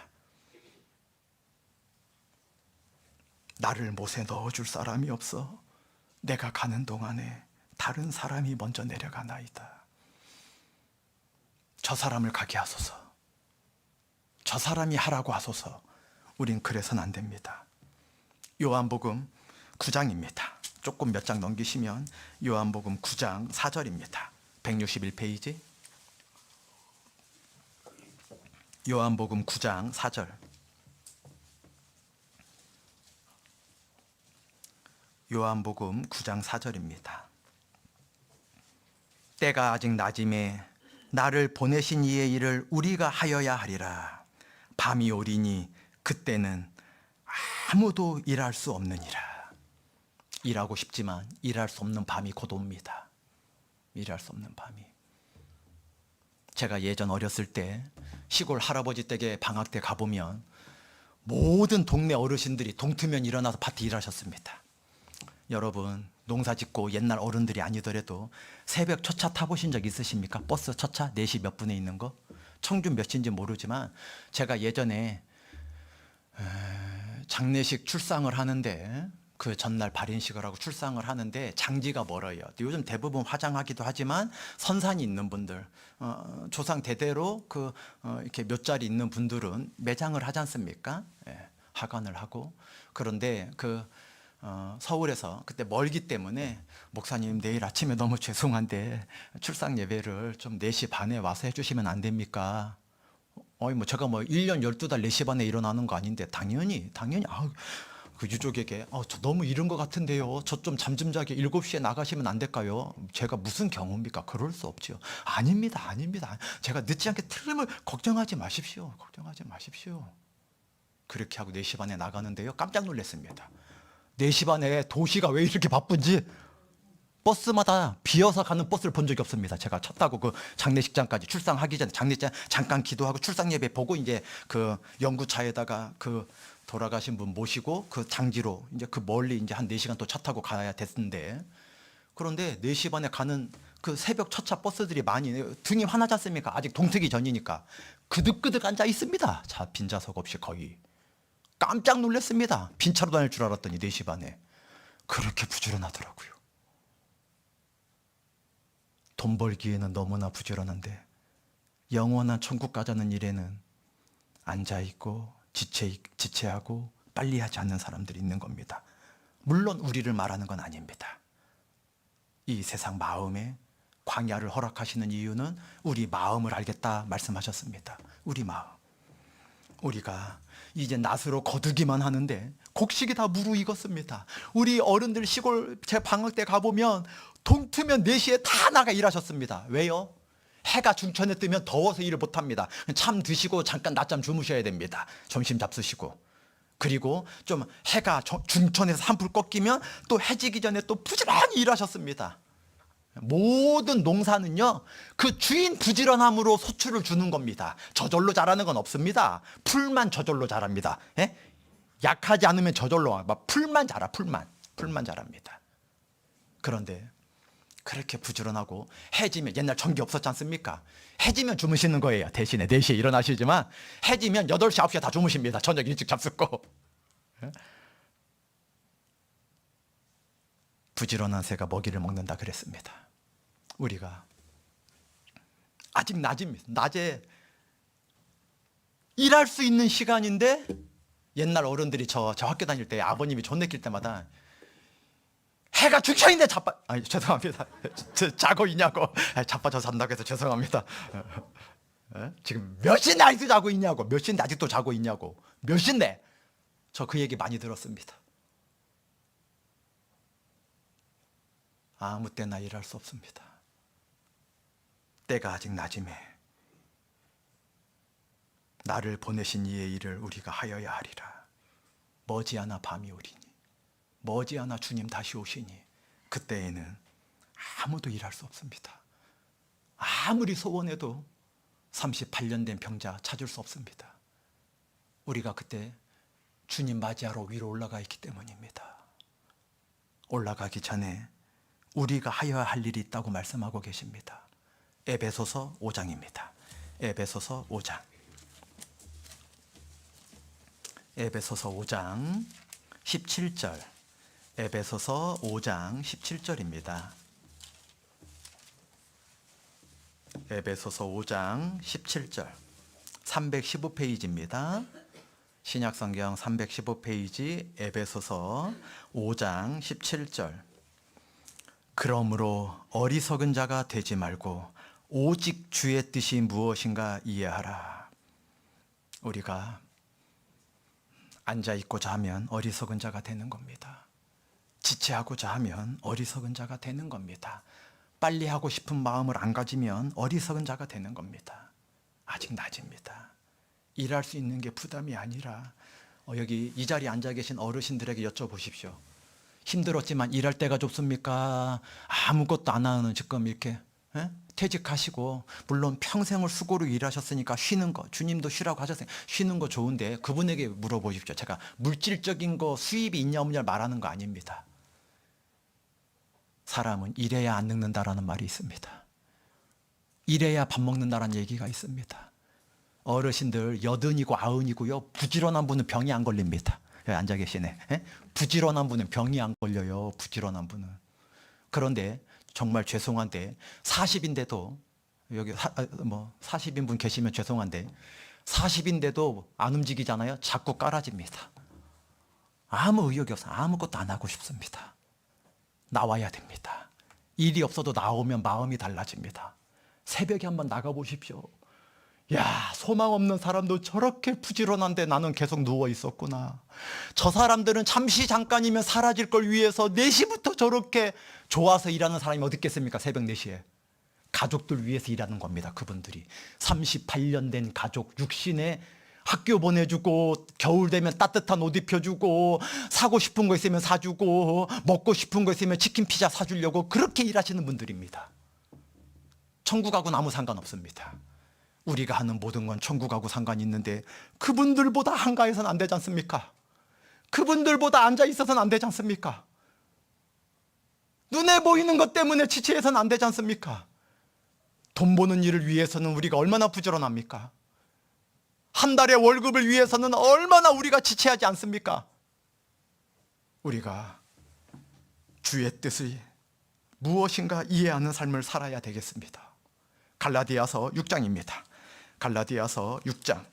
나를 못에 넣어줄 사람이 없어 내가 가는 동안에 다른 사람이 먼저 내려가나이다. 저 사람을 가게 하소서. 저 사람이 하라고 하소서. 우린 그래서는 안 됩니다. 요한복음 9장입니다. 조금 몇 장 넘기시면 요한복음 9장 4절입니다. 161페이지. 요한복음 9장 4절. 요한복음 9장 4절입니다. 때가 아직 낮임에 나를 보내신 이의 일을 우리가 하여야 하리라. 밤이 오리니 그때는 아무도 일할 수 없느니라. 일하고 싶지만 일할 수 없는 밤이 곧 옵니다. 일할 수 없는 밤이. 제가 예전 어렸을 때 시골 할아버지 댁에 방학 때 가보면 모든 동네 어르신들이 동트면 일어나서 밭에 일하셨습니다. 여러분 농사 짓고 옛날 어른들이 아니더라도 새벽 첫차 타보신 적 있으십니까? 버스 첫차 4시 몇 분에 있는 거? 청주 몇 시인지 모르지만 제가 예전에 장례식 출상을 하는데 그 전날 발인식을 하고 출상을 하는데 장지가 멀어요. 요즘 대부분 화장하기도 하지만 선산이 있는 분들, 조상 대대로 이렇게 몇 자리 있는 분들은 매장을 하지 않습니까? 예, 하관을 하고. 그런데 서울에서 그때 멀기 때문에 목사님 내일 아침에 너무 죄송한데 출상 예배를 좀 4시 반에 와서 해주시면 안 됩니까? 제가 1년 12달 4시 반에 일어나는 거 아닌데 당연히 그 유족에게 저 너무 이른 것 같은데요. 저 좀 잠 좀 자게 7시에 나가시면 안 될까요? 제가 무슨 경우입니까? 그럴 수 없죠. 아닙니다. 제가 늦지 않게 틀림을 걱정하지 마십시오. 그렇게 하고 4시 반에 나가는데요. 깜짝 놀랐습니다. 4시 반에 도시가 왜 이렇게 바쁜지 버스마다 비어서 가는 버스를 본 적이 없습니다. 제가 차 타고 그 장례식장까지 출상하기 전에 장례식장 잠깐 기도하고 출상 예배 보고 이제 그 연구차에다가 그 돌아가신 분 모시고 그 장지로 이제 그 멀리 이제 한 4시간 또 차 타고 가야 됐는데, 그런데 4시 반에 가는 그 새벽 첫차 버스들이 많이 등이 환하지 않습니까? 아직 동트기 전이니까 그득그득 앉아 있습니다. 빈 좌석 없이 거의. 깜짝 놀랐습니다. 빈 차로 다닐 줄 알았더니 4시 반에 그렇게 부지런하더라고요. 돈 벌기에는 너무나 부지런한데 영원한 천국 가자는 일에는 앉아있고 지체하고 빨리 하지 않는 사람들이 있는 겁니다. 물론 우리를 말하는 건 아닙니다. 이 세상 마음에 광야를 허락하시는 이유는 우리 마음을 알겠다 말씀하셨습니다. 우리 마음. 우리가 이제 낫으로 거두기만 하는데 곡식이 다 무르익었습니다. 우리 어른들 시골 제 방학 때 가보면 동트면 4시에 다 나가 일하셨습니다. 왜요? 해가 중천에 뜨면 더워서 일을 못합니다. 참 드시고 잠깐 낮잠 주무셔야 됩니다. 점심 잡수시고. 그리고 좀 해가 중천에서 한풀 꺾이면 또 해지기 전에 또 부지런히 일하셨습니다. 모든 농사는요, 그 주인 부지런함으로 소출을 주는 겁니다. 저절로 자라는 건 없습니다. 풀만 저절로 자랍니다. 예? 약하지 않으면 저절로 막 풀만 자라, 풀만 자랍니다. 그런데 그렇게 부지런하고 해지면, 옛날 전기 없었지 않습니까? 해지면 주무시는 거예요. 대신에 4시에 일어나시지만 해지면 8시, 9시에 다 주무십니다. 저녁 일찍 잠수고. 부지런한 새가 먹이를 먹는다 그랬습니다. 우리가 아직 낮입니다. 낮에 일할 수 있는 시간인데, 옛날 어른들이 저 학교 다닐 때 아버님이 존내킬 때마다 해가 죽쳐있는데 죄송합니다. 자고 있냐고. 자빠져 잔다고 해서 죄송합니다. 지금 몇 시인데 아직도 자고 있냐고. 몇 시인데 아직도 자고 있냐고. 몇 시인데. 저 그 얘기 많이 들었습니다. 아무 때나 일할 수 없습니다. 때가 아직 낮음에 나를 보내신 이의 일을 우리가 하여야 하리라. 머지않아 밤이 오리니, 머지않아 주님 다시 오시니, 그때에는 아무도 일할 수 없습니다. 아무리 소원해도 38년 된 병자 찾을 수 없습니다. 우리가 그때 주님 맞이하러 위로 올라가 있기 때문입니다. 올라가기 전에 우리가 하여야 할 일이 있다고 말씀하고 계십니다. 에베소서 5장입니다. 에베소서 5장. 에베소서 5장 17절. 에베소서 5장 17절입니다. 에베소서 5장 17절. 315페이지입니다. 신약성경 315페이지 에베소서 5장 17절. 그러므로 어리석은 자가 되지 말고 오직 주의 뜻이 무엇인가 이해하라. 우리가 앉아있고자 하면 어리석은 자가 되는 겁니다. 지체하고자 하면 어리석은 자가 되는 겁니다. 빨리 하고 싶은 마음을 안 가지면 어리석은 자가 되는 겁니다. 아직 낮입니다. 일할 수 있는 게 부담이 아니라 여기 이 자리에 앉아 계신 어르신들에게 여쭤보십시오. 힘들었지만 일할 때가 좁습니까? 아무것도 안 하는 지금 이렇게 퇴직하시고, 물론 평생을 수고로 일하셨으니까 쉬는 거, 주님도 쉬라고 하셨으니까 쉬는 거 좋은데, 그분에게 물어보십시오. 제가 물질적인 거 수입이 있냐 없냐 말하는 거 아닙니다. 사람은 일해야 안 늙는다라는 말이 있습니다. 일해야 밥 먹는다라는 얘기가 있습니다. 어르신들 80이고 90이고요, 부지런한 분은 병이 안 걸립니다. 여기 앉아 계시네. 부지런한 분은 병이 안 걸려요. 부지런한 분은. 그런데 정말 죄송한데 40인데도, 여기 40인 분 계시면 죄송한데 40인데도 안 움직이잖아요. 자꾸 깔아집니다. 아무 의욕이 없어. 아무것도 안 하고 싶습니다. 나와야 됩니다. 일이 없어도 나오면 마음이 달라집니다. 새벽에 한번 나가보십시오. 야, 소망 없는 사람도 저렇게 부지런한데 나는 계속 누워 있었구나. 저 사람들은 잠시 잠깐이면 사라질 걸 위해서 4시부터 저렇게 좋아서 일하는 사람이 어디 있겠습니까? 새벽 4시에. 가족들 위해서 일하는 겁니다. 그분들이 38년 된 가족, 육신에 학교 보내주고, 겨울 되면 따뜻한 옷 입혀주고, 사고 싶은 거 있으면 사주고, 먹고 싶은 거 있으면 치킨 피자 사주려고 그렇게 일하시는 분들입니다. 천국하고는 아무 상관없습니다. 우리가 하는 모든 건 천국하고 상관이 있는데, 그분들보다 한가해서는 안 되지 않습니까? 그분들보다 앉아 있어서는 안 되지 않습니까? 눈에 보이는 것 때문에 지체해서는 안 되지 않습니까? 돈 버는 일을 위해서는 우리가 얼마나 부지런합니까? 한 달의 월급을 위해서는 얼마나 우리가 지체하지 않습니까? 우리가 주의 뜻이 무엇인가 이해하는 삶을 살아야 되겠습니다. 갈라디아서 6장입니다. 갈라디아서 6장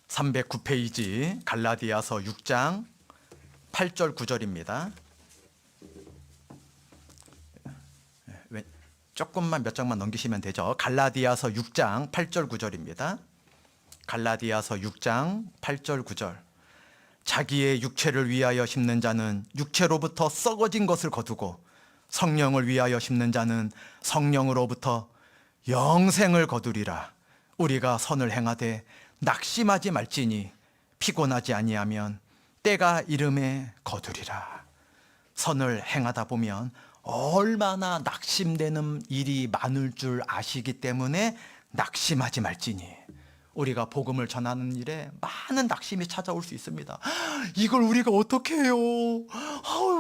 309페이지 갈라디아서 6장 8절 9절입니다. 조금만 몇 장만 넘기시면 되죠. 갈라디아서 6장 8절 9절입니다. 갈라디아서 6장 8절 9절. 자기의 육체를 위하여 심는 자는 육체로부터 썩어진 것을 거두고, 성령을 위하여 심는 자는 성령으로부터 영생을 거두리라. 우리가 선을 행하되 낙심하지 말지니 피곤하지 아니하면 때가 이름에 거두리라. 선을 행하다 보면 얼마나 낙심되는 일이 많을 줄 아시기 때문에 낙심하지 말지니. 우리가 복음을 전하는 일에 많은 낙심이 찾아올 수 있습니다. 이걸 우리가 어떻게 해요?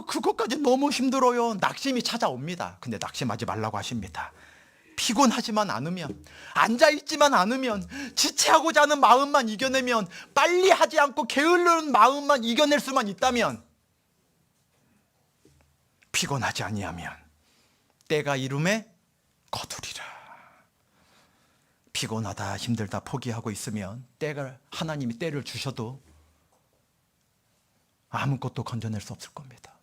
그것까지 너무 힘들어요. 낙심이 찾아옵니다. 근데 낙심하지 말라고 하십니다. 피곤하지만 않으면, 앉아있지만 않으면, 지체하고자 하는 마음만 이겨내면, 빨리 하지 않고 게으른 마음만 이겨낼 수만 있다면, 피곤하지 아니하면 때가 이름에 거두리라. 피곤하다 힘들다 포기하고 있으면 하나님이 때를 주셔도 아무것도 건져낼 수 없을 겁니다.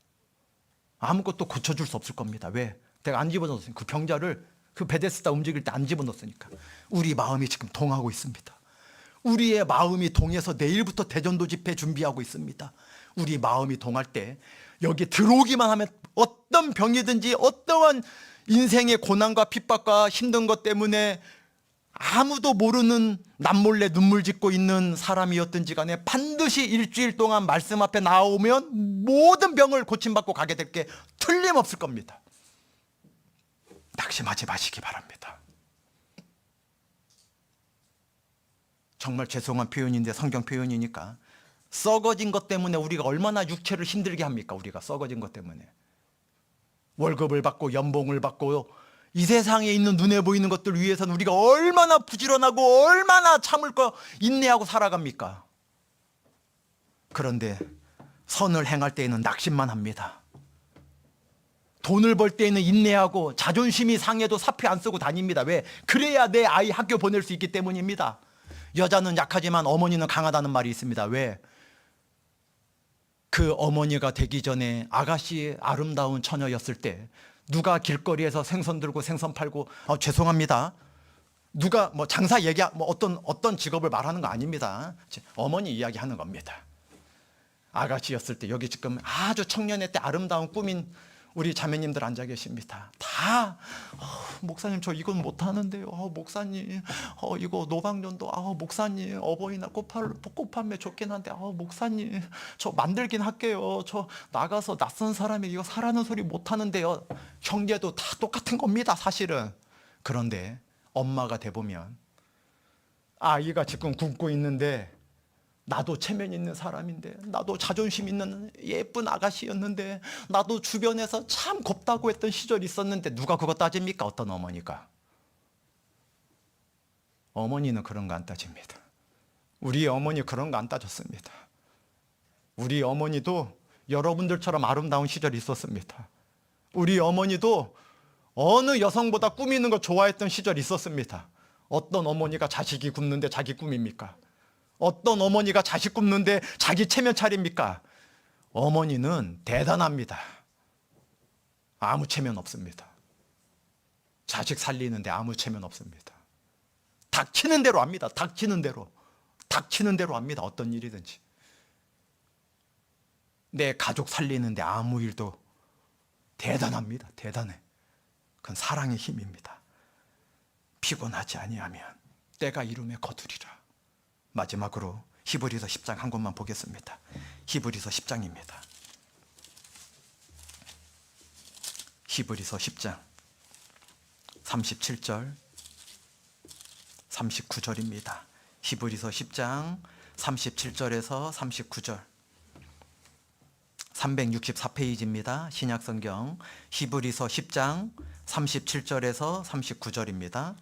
아무것도 고쳐줄 수 없을 겁니다. 왜? 내가 안 집어넣었으니까. 그 병자를 그 베데스다 움직일 때 안 집어넣었으니까. 우리 마음이 지금 동하고 있습니다. 우리의 마음이 동해서 내일부터 대전도 집회 준비하고 있습니다. 우리 마음이 동할 때 여기 들어오기만 하면 어떤 병이든지 어떠한 인생의 고난과 핍박과 힘든 것 때문에 아무도 모르는 남몰래 눈물 짓고 있는 사람이었든지 간에 반드시 일주일 동안 말씀 앞에 나오면 모든 병을 고침받고 가게 될 게 틀림없을 겁니다. 낙심하지 마시기 바랍니다. 정말 죄송한 표현인데 성경 표현이니까, 썩어진 것 때문에 우리가 얼마나 육체를 힘들게 합니까? 우리가 썩어진 것 때문에 월급을 받고 연봉을 받고 이 세상에 있는 눈에 보이는 것들 위해서는 우리가 얼마나 부지런하고 얼마나 참을 거 인내하고 살아갑니까? 그런데 선을 행할 때에는 낙심만 합니다. 돈을 벌 때에는 인내하고 자존심이 상해도 사표 안 쓰고 다닙니다. 왜? 그래야 내 아이 학교 보낼 수 있기 때문입니다. 여자는 약하지만 어머니는 강하다는 말이 있습니다. 왜? 그 어머니가 되기 전에 아가씨 아름다운 처녀였을 때 누가 길거리에서 생선 들고 생선 팔고, 죄송합니다. 누가 뭐 장사 어떤 직업을 말하는 거 아닙니다. 어머니 이야기하는 겁니다. 아가씨였을 때 여기 지금 아주 청년의 때 아름다운 꾸민 우리 자매님들 앉아 계십니다. 다 목사님 저 이건 못하는데요. 목사님 이거 노방전도 목사님 어버이날 꽃 판매 좋긴 한데 목사님 저 만들긴 할게요. 저 나가서 낯선 사람이 이거 사라는 소리 못하는데요. 형제도 다 똑같은 겁니다 사실은. 그런데 엄마가 돼보면 아이가 지금 굶고 있는데 나도 체면 있는 사람인데, 나도 자존심 있는 예쁜 아가씨였는데, 나도 주변에서 참 곱다고 했던 시절이 있었는데 누가 그거 따집니까? 어떤 어머니가. 어머니는 그런 거 안 따집니다. 우리 어머니 그런 거 안 따졌습니다. 우리 어머니도 여러분들처럼 아름다운 시절이 있었습니다. 우리 어머니도 어느 여성보다 꾸미는 거 좋아했던 시절이 있었습니다. 어떤 어머니가 자식이 굶는데 자기 꿈입니까? 어떤 어머니가 자식 굶는데 자기 체면 차립니까? 어머니는 대단합니다. 아무 체면 없습니다. 자식 살리는데 아무 체면 없습니다. 닥치는 대로 합니다. 닥치는 대로 합니다. 어떤 일이든지. 내 가족 살리는데 아무 일도 대단합니다. 대단해. 그건 사랑의 힘입니다. 피곤하지 아니하면 때가 이름에 거두리라. 마지막으로 히브리서 10장 한 권만 보겠습니다. 히브리서 10장입니다. 히브리서 10장 37절 39절입니다. 히브리서 10장 37절에서 39절 364페이지입니다. 신약성경 히브리서 10장 37절에서 39절입니다.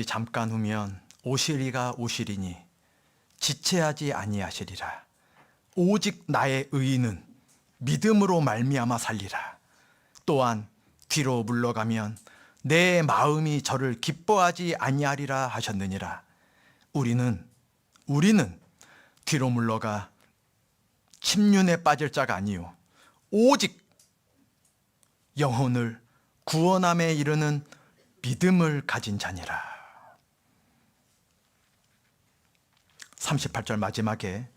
잠깐 후면 오시리가 오시리니 지체하지 아니하시리라. 오직 나의 의인은 믿음으로 말미암아 살리라. 또한 뒤로 물러가면 내 마음이 저를 기뻐하지 아니하리라 하셨느니라. 우리는 뒤로 물러가 침륜에 빠질 자가 아니요 오직 영혼을 구원함에 이르는 믿음을 가진 자니라. 38절 마지막에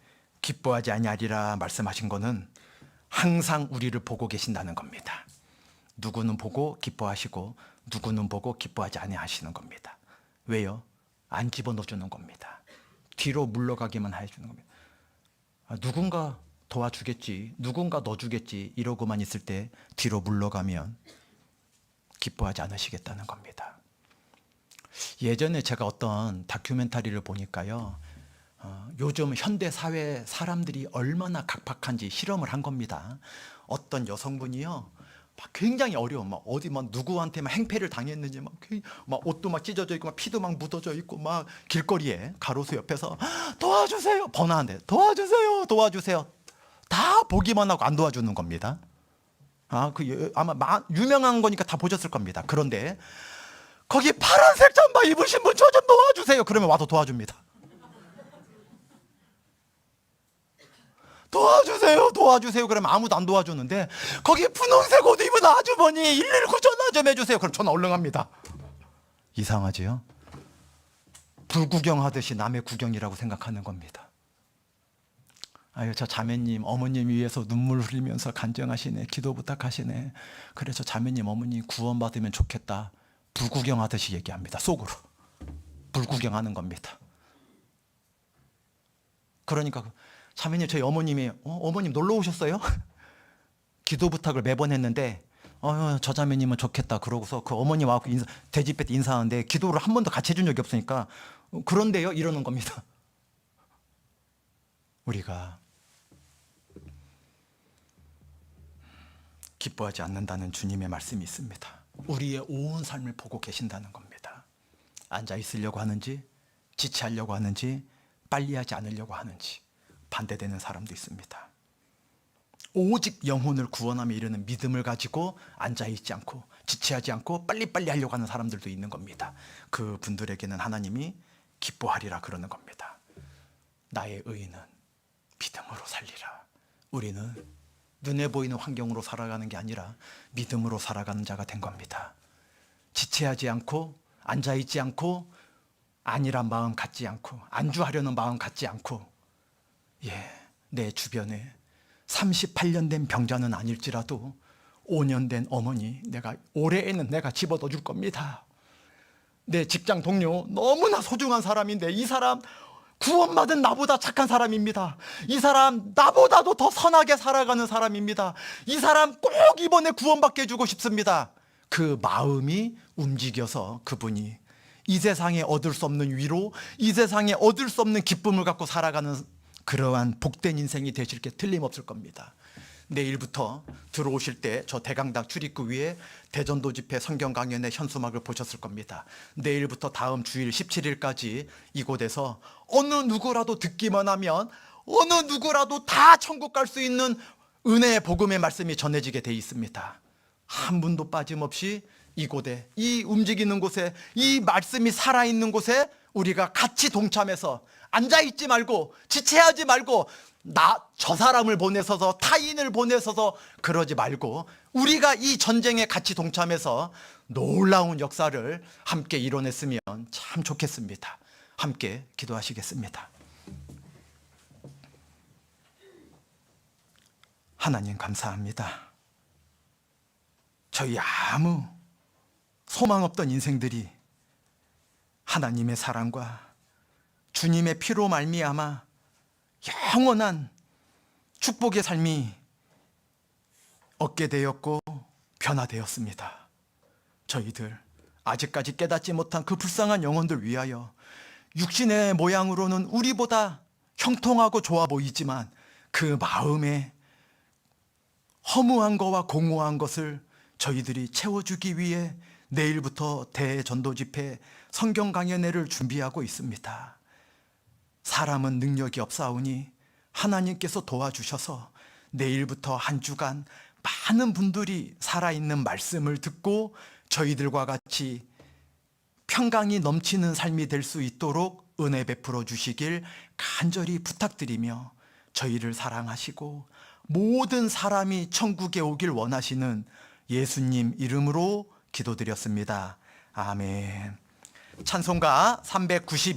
기뻐하지 아니하리라 말씀하신 거는 항상 우리를 보고 계신다는 겁니다. 누구는 보고 기뻐하시고 누구는 보고 기뻐하지 아니하시는 겁니다. 왜요? 안 집어넣어 주는 겁니다. 뒤로 물러가기만 해주는 겁니다. 누군가 도와주겠지, 누군가 넣어주겠지 이러고만 있을 때 뒤로 물러가면 기뻐하지 않으시겠다는 겁니다. 예전에 제가 어떤 다큐멘터리를 보니까요, 요즘 현대 사회 사람들이 얼마나 각박한지 실험을 한 겁니다. 어떤 여성분이요, 막 굉장히 어려운, 막 어디 막 누구한테 막 행패를 당했는지 막 옷도 막 찢어져 있고 막 피도 막 묻어져 있고 막 길거리에 가로수 옆에서 도와주세요, 번화한데 도와주세요, 도와주세요. 다 보기만 하고 안 도와주는 겁니다. 아마 유명한 거니까 다 보셨을 겁니다. 그런데 거기 파란색 잠바 입으신 분 저 좀 도와주세요. 그러면 와서 도와줍니다. 도와주세요, 도와주세요. 그러면 아무도 안 도와주는데 거기 분홍색 옷 입은 아주머니 119 전화 좀 해주세요. 그럼 전화 얼른 합니다. 이상하지요? 불구경하듯이 남의 구경이라고 생각하는 겁니다. 아유, 저 자매님, 어머님 위해서 눈물 흘리면서 간증하시네, 기도 부탁하시네. 그래서 자매님, 어머님 구원받으면 좋겠다. 불구경하듯이 얘기합니다. 속으로 불구경하는 겁니다. 그러니까 자매님, 저희 어머님이 어머님 놀러 오셨어요? 기도 부탁을 매번 했는데 저 자매님은 좋겠다 그러고서 그 어머님 와서 대집회 때 인사하는데 기도를 한 번도 같이 해준 적이 없으니까 그런데요 이러는 겁니다. 우리가 기뻐하지 않는다는 주님의 말씀이 있습니다. 우리의 온 삶을 보고 계신다는 겁니다. 앉아 있으려고 하는지, 지체하려고 하는지, 빨리 하지 않으려고 하는지 반대되는 사람도 있습니다. 오직 영혼을 구원함에 이르는 믿음을 가지고 앉아있지 않고 지체하지 않고 빨리빨리 하려고 하는 사람들도 있는 겁니다. 그 분들에게는 하나님이 기뻐하리라 그러는 겁니다. 나의 의인은 믿음으로 살리라. 우리는 눈에 보이는 환경으로 살아가는 게 아니라 믿음으로 살아가는 자가 된 겁니다. 지체하지 않고 앉아있지 않고 아니란 마음 갖지 않고 안주하려는 마음 갖지 않고, 내 주변에 38년 된 병자는 아닐지라도 5년 된 어머니 올해에는 내가 집어넣어 줄 겁니다. 내 직장 동료 너무나 소중한 사람인데 이 사람 구원받은 나보다 착한 사람입니다. 이 사람 나보다도 더 선하게 살아가는 사람입니다. 이 사람 꼭 이번에 구원받게 해주고 싶습니다. 그 마음이 움직여서 그분이 이 세상에 얻을 수 없는 위로, 이 세상에 얻을 수 없는 기쁨을 갖고 살아가는 그러한 복된 인생이 되실 게 틀림없을 겁니다. 내일부터 들어오실 때 저 대강당 출입구 위에 대전도 집회 성경 강연의 현수막을 보셨을 겁니다. 내일부터 다음 주일 17일까지 이곳에서 어느 누구라도 듣기만 하면 어느 누구라도 다 천국 갈 수 있는 은혜의 복음의 말씀이 전해지게 돼 있습니다. 한 분도 빠짐없이 이곳에, 이 움직이는 곳에, 이 말씀이 살아있는 곳에 우리가 같이 동참해서 앉아있지 말고 지체하지 말고 저 사람을 보내서서 타인을 보내서서 그러지 말고 우리가 이 전쟁에 같이 동참해서 놀라운 역사를 함께 이뤄냈으면 참 좋겠습니다. 함께 기도하시겠습니다. 하나님 감사합니다. 저희 아무 소망 없던 인생들이 하나님의 사랑과 주님의 피로 말미암아 영원한 축복의 삶이 얻게 되었고 변화되었습니다. 저희들 아직까지 깨닫지 못한 그 불쌍한 영혼들 위하여 육신의 모양으로는 우리보다 형통하고 좋아 보이지만 그 마음에 허무한 것과 공허한 것을 저희들이 채워주기 위해 내일부터 대전도 집회 성경 강연회를 준비하고 있습니다. 사람은 능력이 없사오니 하나님께서 도와주셔서 내일부터 한 주간 많은 분들이 살아있는 말씀을 듣고 저희들과 같이 평강이 넘치는 삶이 될 수 있도록 은혜 베풀어 주시길 간절히 부탁드리며 저희를 사랑하시고 모든 사람이 천국에 오길 원하시는 예수님 이름으로 기도드렸습니다. 아멘. 찬송가 392